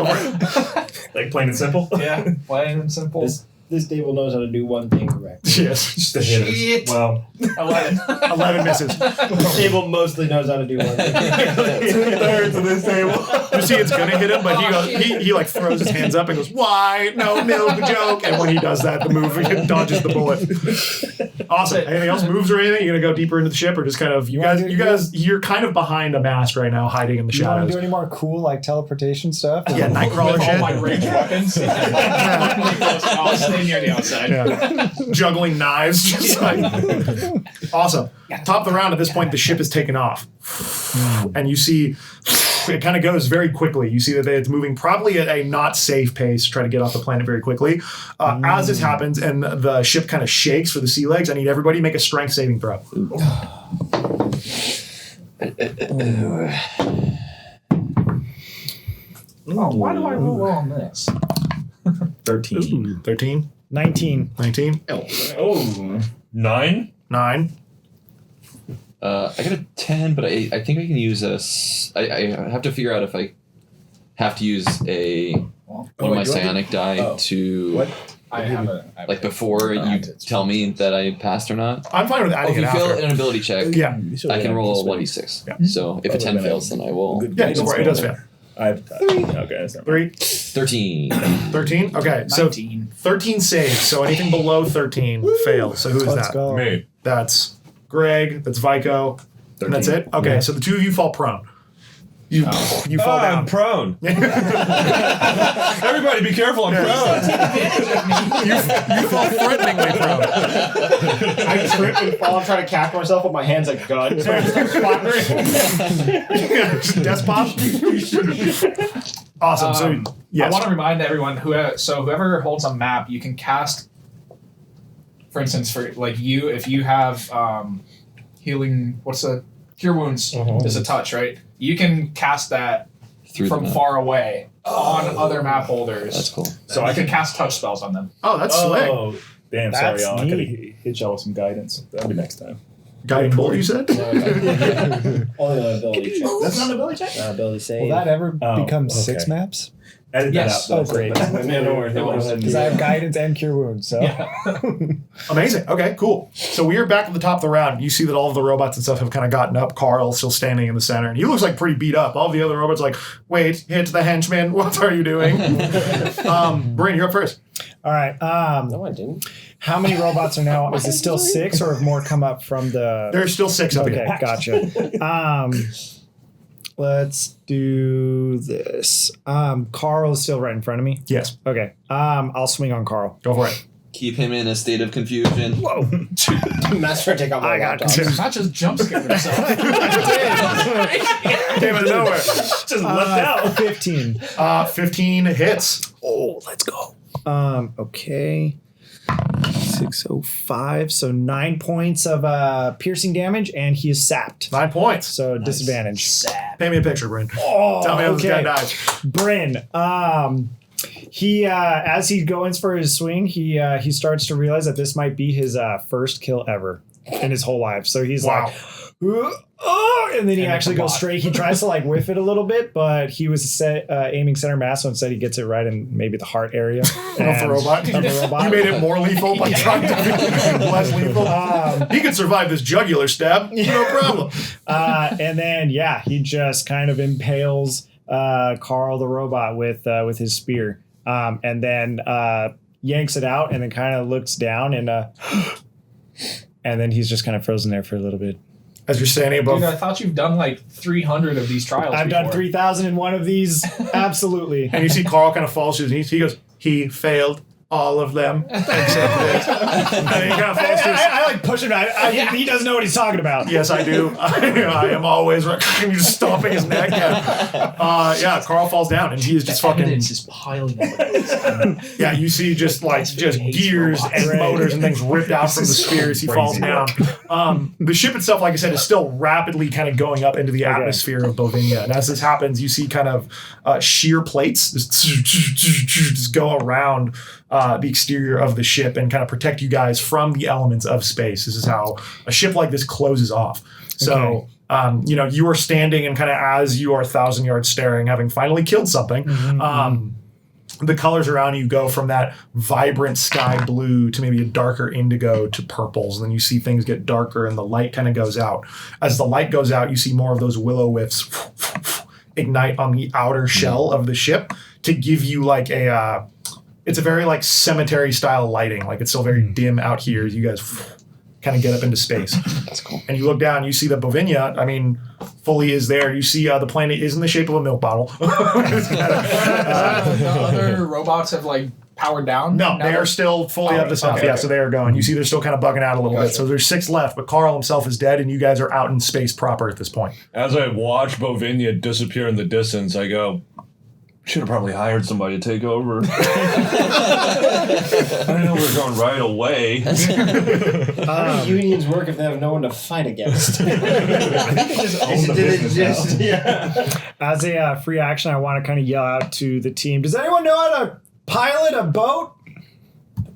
for it.
Like plain and simple.
Yeah, plain and simple.
This table knows how to do one thing correctly.
Yes.
Just a hit.
Shit.
Well,
11.
11 misses.
This table mostly knows how to do one thing.
2/3 of this table. You see, it's gonna hit him, but he goes, he like throws his hands up and goes, "Why? No milk joke." And when he does that, the move dodges the bullet. Awesome. Anything else? Moves or anything? You gonna go deeper into the ship, or just kind of you guys? You're kind of behind a mast right now, hiding in the
You want to
shadows.
do any more cool like teleportation stuff?
Yeah, Nightcrawler
With all
shit.
my ranged weapons. I'll stay near the outside.
Yeah. Juggling knives. Just like, awesome. Top of the round, at this point, the ship is taken off. And you see it kind of goes very quickly. You see that it's moving probably at a not safe pace to try to get off the planet very quickly. As this happens and the ship kind of shakes for the sea legs, I need everybody to make a strength saving throw.
Oh, why do I roll well on this?
13.
13,
19.
19,
Oh.
9?
9.
I got a 10, but I think I can use I have to figure out if I have to use one of my psionic die to
What?
I have a.
like before you tell me that I passed or not.
I'm fine with
Oh,
adding
if
it
you fail
after.
an ability check,
Yeah.
I can roll a 1d6.
Yeah.
So if a 10 fails, then I will.
Yeah, go for it. It does fail.
I have okay, that's not
3,
13.
13. Okay, so
19.
13 saves. So anything below 13 fails. So who is
Let's
that?
go.
Me.
That's Greg. That's Vyco. And that's it? Okay, so the two of you fall prone. You fall
I'm
down.
prone. Everybody be careful, I'm prone.
You fall threateningly prone.
I trip and fall and try to capture myself with my hands like gun. So I just start splattering.
Death pop. Awesome. So
I
yes.
want to remind everyone whoever holds a map, you can cast. For instance, for like you, if you have healing, what's the cure wounds? Is a touch, right? You can cast that
Through
from
the map.
far away on other map holders.
That's cool.
So I can cast touch spells on them.
Oh, that's slick.
Oh, damn!
That's
Sorry, y'all. I could have
neat.
hit y'all with some guidance. That'll be next time.
Guiding bolt, you said?
Only an ability check.
That's not an ability check.
Ability save.
Will that ever
Oh,
become
okay.
6 maps?
Edit
Yes.
that out.
Oh, great.
No, don't worry. Don't worry.
Because I have guidance and cure wounds, so.
Amazing. Okay, cool. So we are back at the top of the round. You see that all of the robots and stuff have kind of gotten up. Carl's still standing in the center, and he looks like pretty beat up. All the other robots are like, wait, hit the henchman. What are you doing? Bryn, you're up first.
All right.
No, I didn't.
How many robots are now? Is it still 6 or have more come up from the?
There's still 6 up
Okay,
here.
gotcha. Let's do this. Carl is still right in front of me.
Yes,
Okay. I'll swing on Carl.
go for it.
Keep him in a state of confusion.
Whoa.
Master, take out my
I got
laptop.
Not just jump scare himself.
Came out of nowhere.
Just left out.
15.
15 hits.
Oh, let's go. Okay. 605. So 9 points of piercing damage, and he is sapped.
9 points.
So disadvantage.
Paint me a picture, Bryn.
Oh,
Tell me how this guy
okay.
dies.
Bryn. He as he goes for his swing, he starts to realize that this might be his first kill ever in his whole life. So he's
Wow.
like, oh, and then he
And
actually
it's a
goes
bot.
straight. He tries to like whiff it a little bit, but he was aiming center mass, so instead he gets it right in maybe the heart area
Of the robot.
Of the robot.
You made it more lethal by trying to be less lethal. He can survive this jugular stab. No problem.
And then he just kind of impales Carl the robot with his spear, and then yanks it out, and then kind of looks down and then he's just kind of frozen there for a little bit.
As you're standing above.
Dude, I thought you've done like 300 of these trials
I've
before.
done 3,001 of these. Absolutely.
And you see Carl kind of falls to his knees. He goes, he failed all of them except this. And he kind of falls to his
I like push him. He doesn't know what he's talking about.
Yes, I do. I am always just stomping his neck. Yeah, Carl falls down, and he is just fucking.
Evidence is piling up.
Yeah, you see just gears and
Right.
motors and things ripped out from the spear as he falls down. The ship itself, like I said, is still rapidly kind of going up into the atmosphere of Bovinia. And as this happens, you see kind of shear plates just go around the exterior of the ship and kind of protect you guys from the elements of space. This is how a ship like this closes off. So, you are standing and kind of as you are 1,000 yards staring, having finally killed something, the colors around you go from that vibrant sky blue to maybe a darker indigo to purples. And then you see things get darker and the light kind of goes out. As the light goes out, you see more of those willow wisps ignite on the outer shell of the ship to give you like it's a very like cemetery style lighting. Like it's still very dim out here as you guys kind of get up into space.
That's cool.
And you look down, you see that Bovinia, fully is there. You see the planet is in the shape of a milk bottle.
The other robots have like powered down?
No,
Now
they are
they're-
still fully up to stuff.
okay,
Yeah,
okay.
so they are going. You see they're still kind of bugging out a little bit. So there's 6 left, but Carl himself is dead, and you guys are out in space proper at this point.
As I watch Bovinia disappear in the distance, I go, should have probably hired somebody to take over. I didn't know we were going right away.
How do unions work if they have no one to fight against?
Own the business now.
As a free action, I want to kind of yell out to the team. Does anyone know how to pilot a boat?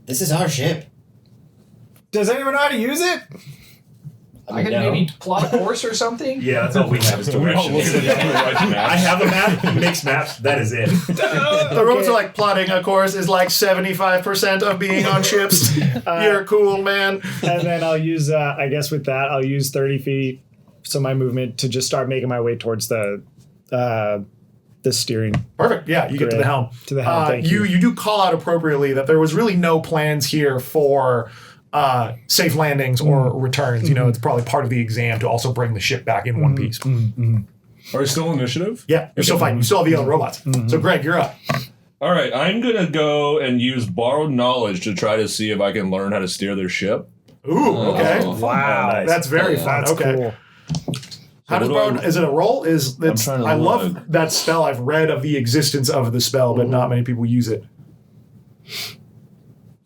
This is our ship.
Does anyone know how to use it?
I could maybe plot a course or something?
Yeah, that's all we have is
We all look
directions.
at the right map.
I have a map. He makes maps. That is it.
The roads are like plotting a course is like 75% of being on ships. You're cool, man.
And then I'll use, I guess with that, I'll use 30 feet, so my movement, to just start making my way towards the steering.
Perfect. Yeah, you get to the
Great.
helm.
To the helm, thank you.
You do call out appropriately that there was really no plans here for safe landings or returns. You know, it's probably part of the exam to also bring the ship back in one piece.
Are we still initiative?
Yeah, you're still fighting. You still have the other robots. So, Greg, you're up.
All right, I'm going to go and use borrowed knowledge to try to see if I can learn how to steer their ship.
Ooh, okay.
Oh,
Wow.
nice.
That's very fun.
That's
Okay.
cool.
How does
what do I-
borrowed? Is it a roll?
trying to
I love
look.
that spell. I've read of the existence of the spell, but not many people use it.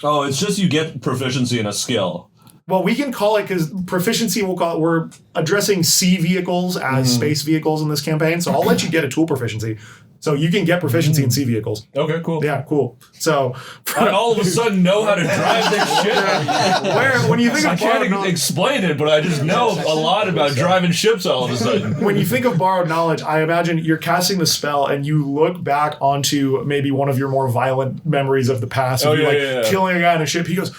Oh, it's just you get proficiency in a skill.
Well, we can call it, because proficiency, we'll call it, we're addressing sea vehicles as space vehicles in this campaign, so I'll let you get a tool proficiency. So you can get proficiency in sea vehicles.
Okay, cool.
Yeah, cool. So
I all of a sudden know how to drive this shit.
when you think
I
of borrowed
can't explain it, but I just know a lot about driving ships all of a sudden.
when you think of borrowed knowledge, I imagine you're casting the spell and you look back onto maybe one of your more violent memories of the past. Of you killing a guy on a ship. He goes,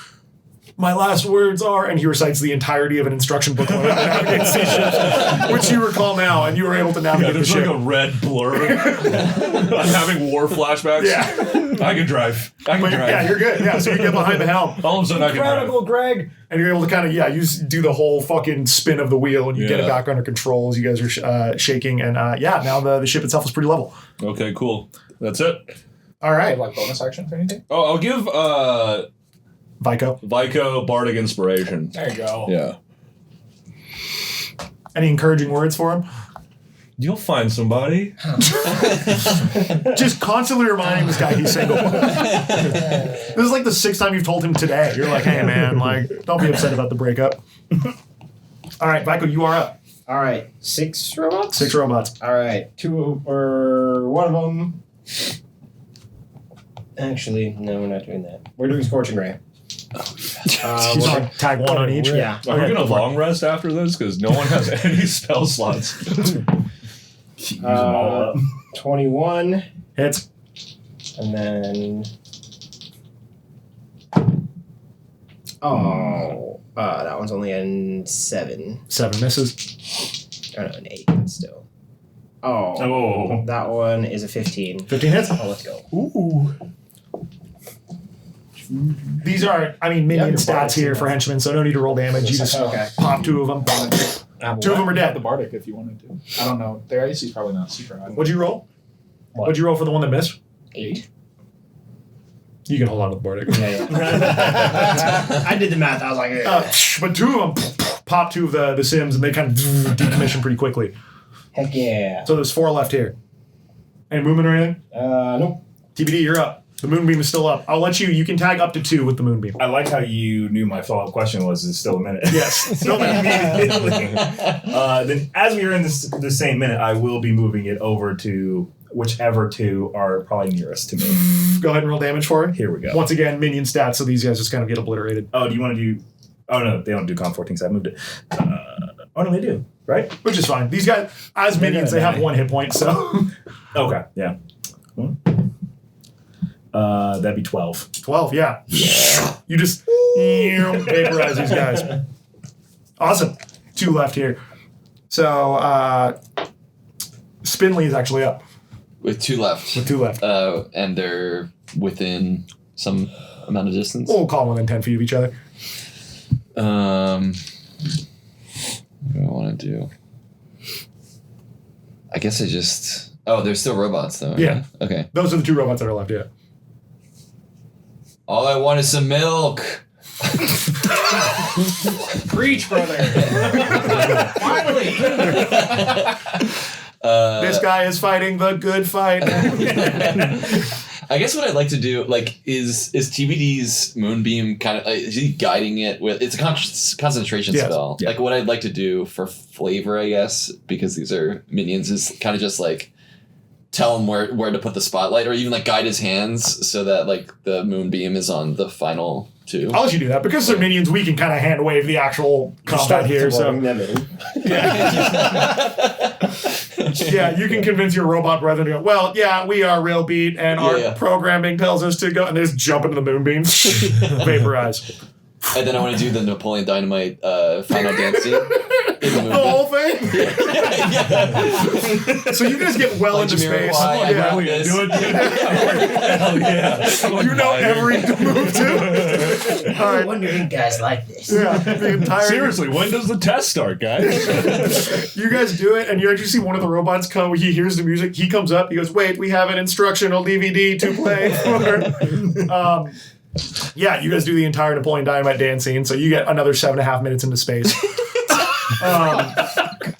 "My last words are," and he recites the entirety of an instruction booklet on how to navigate sea ships, which you recall now, and you were able to navigate the
There's
ship.
like a red blur. I'm having war flashbacks.
Yeah.
I can drive.
Yeah, you're good. Yeah, so you get behind the helm.
All of a sudden I can drive.
Incredible, Greg.
And you're able to kind of, you do the whole fucking spin of the wheel and you get it
Yeah.
back under control as you guys are shaking. And now the ship itself is pretty level.
Okay, cool. That's it.
All right.
Like bonus actions or anything?
Oh, I'll give
Vyco,
Bardic Inspiration.
There you go.
Yeah.
any encouraging words for him?
You'll find somebody.
Just constantly reminding this guy he's single. This is like the 6th time you've told him today. You're like, hey man, like, don't be upset about the breakup. All right, Vyco, you are up.
All right, 6 robots?
6 robots.
All right, 2 or 1 of them. Actually, no, we're not doing that. We're doing Scorching Ray.
He's on tag 1 on each.
Yeah.
Are we going to long rest after this? Because no one has any spell slots.
Use them all up.
21,
Hits.
and then. Oh, that one's only a 7.
7 misses.
Oh, no, an 8, but still. Oh, that one is a 15.
15 hits.
Oh, let's go.
Ooh. These are, minion
your
stats
Bardic
here
too,
for henchmen, so no need to roll damage. You just
Okay.
pop 2 of them. 2 of them are
The
dead.
Bardic, if you wanted to. I don't know. Their AC is probably not super high.
What'd you roll?
What?
What'd you roll for the one that missed?
8.
You can hold on to the Bardic.
Yeah. I did the math. I was like,
But 2 of them pop 2 of the Sims, and they kind of decommission pretty quickly.
heck yeah.
So there's 4 left here. Any movement or anything?
Nope.
TBD, you're up. The moonbeam is still up. I'll let you can tag up to 2 with the moonbeam.
I like how you knew my follow-up question was, is it still a minute?
Yes. Still
Immediately. Then as we are in the same minute, I will be moving it over to whichever 2 are probably nearest to me.
Go ahead and roll damage for it.
Here we go.
Once again, minion stats, so these guys just kind of get obliterated.
Oh, do you want to do... Oh, no, they don't do Con 14, so I moved it. Oh, no, they do, right?
Which is fine. These guys, as minions, they have 1 hit point, so...
Okay, yeah. That'd be 12.
12, yeah. You just vaporize these guys. Awesome. 2 left here. So, Spindly is actually up
With 2 left.
with 2 left.
And they're within some amount of distance.
We'll call them within 10 feet of each other.
What do I want to do? I guess I just... Oh, they're still robots, though.
Yeah.
Okay.
Those are the 2 robots that are left, yeah.
All I want is some milk.
Preach, brother. Finally.
This guy is fighting the good fight.
I guess what I'd like to do, is TBD's moonbeam kind of is he guiding it with? It's a concentration
Yes.
spell.
Yeah.
Like what I'd like to do for flavor, I guess, because these are minions, is kind of just tell him where to put the spotlight, or even guide his hands so that the moonbeam is on the final 2.
I'll let you do that. Because they're minions, we can kind of hand wave the actual combat here. So
them in.
yeah, you can convince your robot brethren to go, well, yeah, we are real beat, and our
Yeah.
programming tells us to go, and they just jump into the moonbeam. Vaporize.
And then I want to do the Napoleon Dynamite final dance scene in the
The
moonbeam.
whole thing?
Yeah.
So you guys get well into
Jimmy
space.
Why, I
Yeah.
got this.
Do it. Hell yeah.
You know every move too. All right.
wonder you guys like this.
Yeah, the entire.
Seriously, when does the test start, guys?
You guys do it, and you actually see one of the robots come. He hears the music. He comes up. He goes, "Wait, we have an instructional DVD to play for." Yeah, you guys do the entire Napoleon Dynamite dance scene, so you get another 7.5 minutes into space.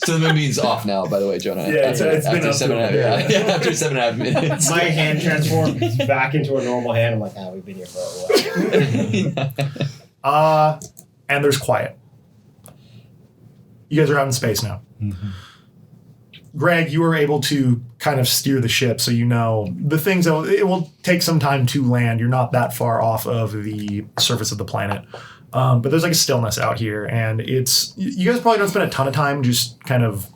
So the moonbeam's off now, by the way, Jonah.
Yeah, it's been
after
up
7.5 after 7.5 minutes.
My hand transforms back into a normal hand. I'm like, we've been here for a while.
and there's quiet. You guys are out in space now. Greg, you were able to kind of steer the ship, so you know the things that it will take some time to land. You're not that far off of the surface of the planet. But there's like a stillness out here, and you guys probably don't spend a ton of time just kind of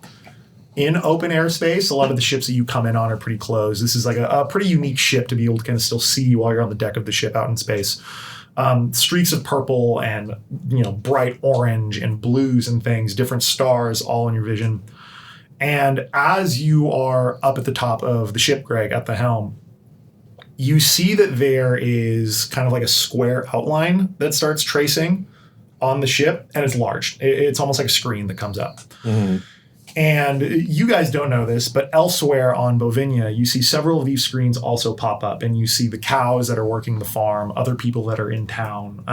in open airspace. A lot of the ships that you come in on are pretty close. This is like a pretty unique ship to be able to kind of still see while you're on the deck of the ship out in space. Streaks of purple and, bright orange and blues and things, different stars all in your vision. And as you are up at the top of the ship, Greg, at the helm, you see that there is kind of like a square outline that starts tracing on the ship, and it's large. It's almost like a screen that comes up. Mm-hmm. And you guys don't know this, but elsewhere on Bovinia, you see several of these screens also pop up, and you see the cows that are working the farm, other people that are in town.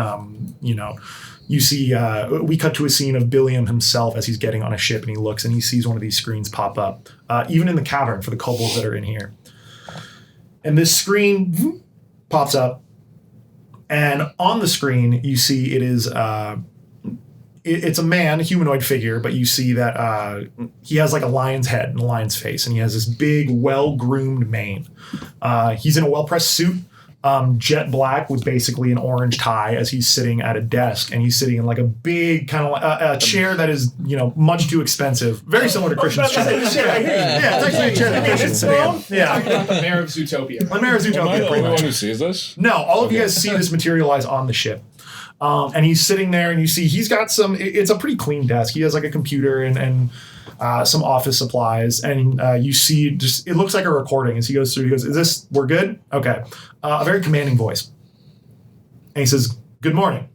You see, we cut to a scene of Billiam himself as he's getting on a ship, and he looks and he sees one of these screens pop up, even in the cavern for the kobolds that are in here. And this screen pops up, and on the screen you see it is it's a man, a humanoid figure, but you see that he has like a lion's head and a lion's face, and he has this big, well-groomed mane. He's in a well-pressed suit, jet black with basically an orange tie, as he's sitting at a desk, and he's sitting in like a big kind of a chair that is, much too expensive. Very similar to Christian's chair. Yeah, it's actually a chair that Christian sit in. Yeah.
The mayor of Zootopia.
The mayor of Zootopia.
Am I the
pretty
only
much.
one who sees this?
No, all of you guys see this materialize on the ship. And he's sitting there, and you see he's got it's a pretty clean desk. He has like a computer and some office supplies, and you see it looks like a recording as he goes through. He goes, we're good? Okay. A very commanding voice. And he says, "Good morning.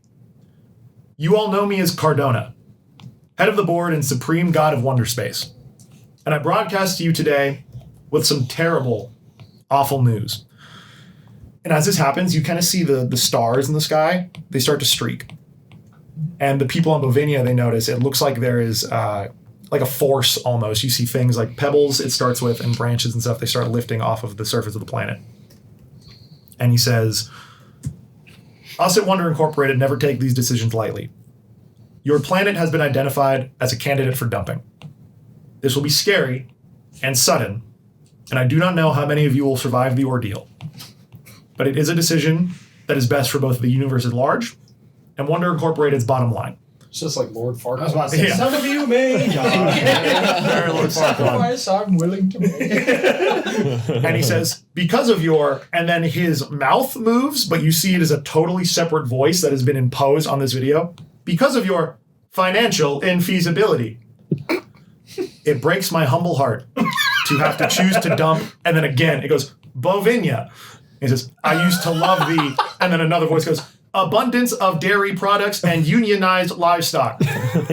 You all know me as Cardona, head of the board and supreme god of Wonder Space. And I broadcast to you today with some terrible, awful news." And as this happens, you kind of see the stars in the sky. They start to streak. And the people on Bovinia, they notice it looks like there is like a force almost. You see things like pebbles, it starts with, and branches and stuff. They start lifting off of the surface of the planet. And he says, "Us at Wonder Incorporated never take these decisions lightly. Your planet has been identified as a candidate for dumping. This will be scary and sudden, and I do not know how many of you will survive the ordeal. But it is a decision that is best for both the universe at large and Wonder Incorporated's bottom line."
It's just like Lord Farquaad.
I was about to say, some of you may
Very Lord Farquaad.
Sacrifice I'm willing to make.
And he says, "Because of your," and then his mouth moves, but you see it as a totally separate voice that has been imposed on this video. "Because of your financial infeasibility, it breaks my humble heart to have to choose to dump," and then again, it goes, "Bovinia." He says, "I used to love the," and then another voice goes, "abundance of dairy products and unionized livestock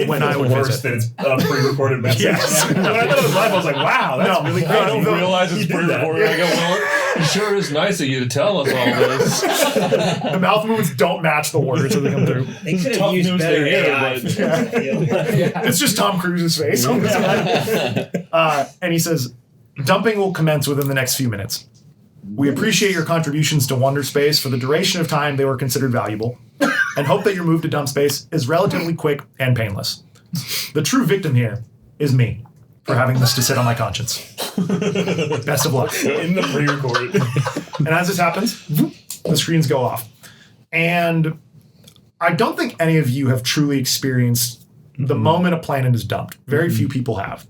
when I would
Worse
visit."
than its pre-recorded message.
Yes.
When I thought it was live, I was like, wow, that's really
I
crazy.
don't realize it's pre-recorded. I go, well, it sure is nice of you to tell us all this.
The mouth movements don't match the words as they come through.
They could
Tough
have used
news to
better
hear,
AI
but-
for that, I feel.
It's just Tom Cruise's face on the side. And he says, "Dumping will commence within the next few minutes. We appreciate your contributions to Wonder Space for the duration of time they were considered valuable, and hope that your move to Dumpspace is relatively quick and painless. The true victim here is me, for having this to sit on my conscience. Best of luck."
In the pre-recorded.
And as this happens, the screens go off. And I don't think any of you have truly experienced the moment a planet is dumped. Very few people have.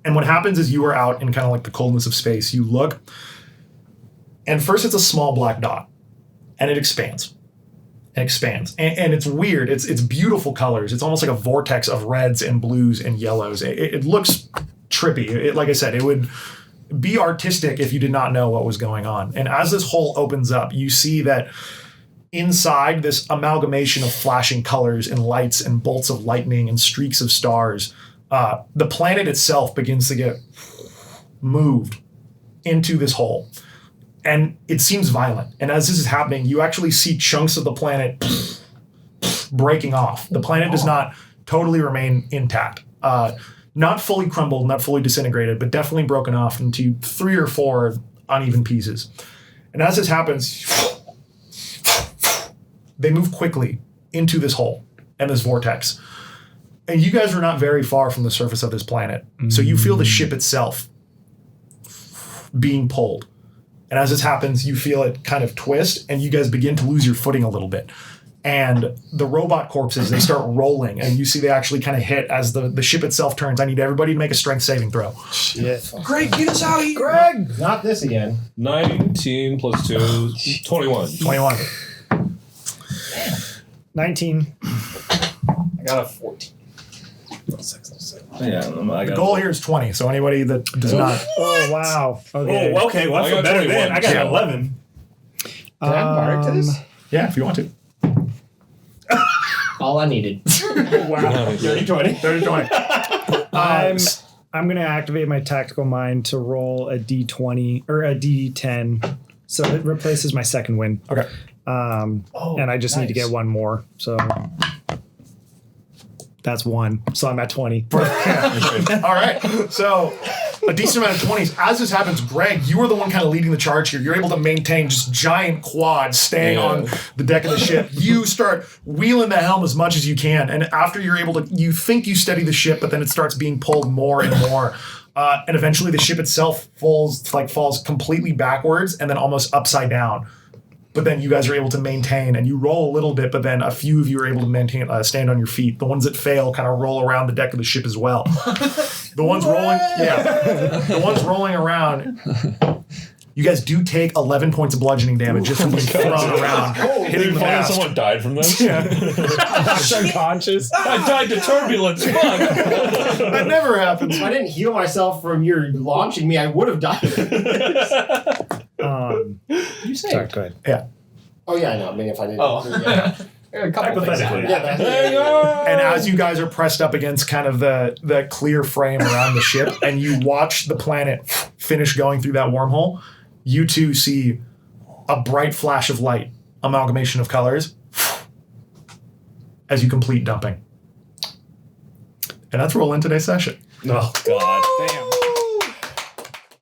And what happens is you are out in kind of like the coldness of space. You look, and first it's a small black dot, and it expands. It expands. And it's weird. It's beautiful colors. It's almost like a vortex of reds and blues and yellows. It looks trippy. Like I said, it would be artistic if you did not know what was going on. And as this hole opens up, you see that inside this amalgamation of flashing colors and lights and bolts of lightning and streaks of stars, the planet itself begins to get moved into this hole. And it seems violent. And as this is happening, you actually see chunks of the planet breaking off. The planet does not totally remain intact. Not fully crumbled, not fully disintegrated, but definitely broken off into 3 or 4 uneven pieces. And as this happens, they move quickly into this hole and this vortex. And you guys are not very far from the surface of this planet. So you feel the ship itself being pulled. And as this happens, you feel it kind of twist, and you guys begin to lose your footing a little bit. And the robot corpses, they start rolling, and you see they actually kind of hit as the ship itself turns. I need everybody to make a strength saving throw.
Shit.
Greg, get us out of here.
Greg!
Not this again.
19 plus 2, 21.
21.
19.
I got a 14.
Yeah, I
The
got
goal here is 20, so anybody that does not...
Oh, wow. Okay.
Oh, okay. Well, I
I
feel
got
better
21.
then. I got
Yeah.
11.
Can I add bardic to this?
Yeah, if you want to.
All I needed.
Wow.
30-20.
30-20.
I'm going to activate my tactical mind to roll a d20 or a d10. So it replaces my second win.
Okay.
And I just need to get one more. So that's 1. So I'm at 20.
All right. So a decent amount of 20s. As this happens, Greg, you are the one kind of leading the charge here. You're able to maintain just giant quads staying on the deck of the ship. You start wheeling the helm as much as you can. And after you're able to, you think you steady the ship, but then it starts being pulled more and more. And eventually the ship itself falls completely backwards and then almost upside down. But then you guys are able to maintain, and you roll a little bit, but then a few of you are able to maintain, stand on your feet. The ones that fail kind of roll around the deck of the ship as well. The ones the ones rolling around, you guys do take 11 points of bludgeoning damage just from being thrown around, hitting the mast.
Someone died from this?
That's unconscious.
I died to turbulence. Fuck.
That never happens.
If I didn't heal myself from your launching me, I would have died.
You say.
Sorry, go ahead.
Yeah.
Oh, yeah, I know. I mean, if I didn't.
Oh.
Yeah.
A couple things
Hypothetically.
happened.
Yeah,
And as you guys are pressed up against kind of the clear frame around the ship, and you watch the planet finish going through that wormhole, you two see a bright flash of light, amalgamation of colors, as you complete dumping. And that's roll in today's session.
Oh, God.
Damn.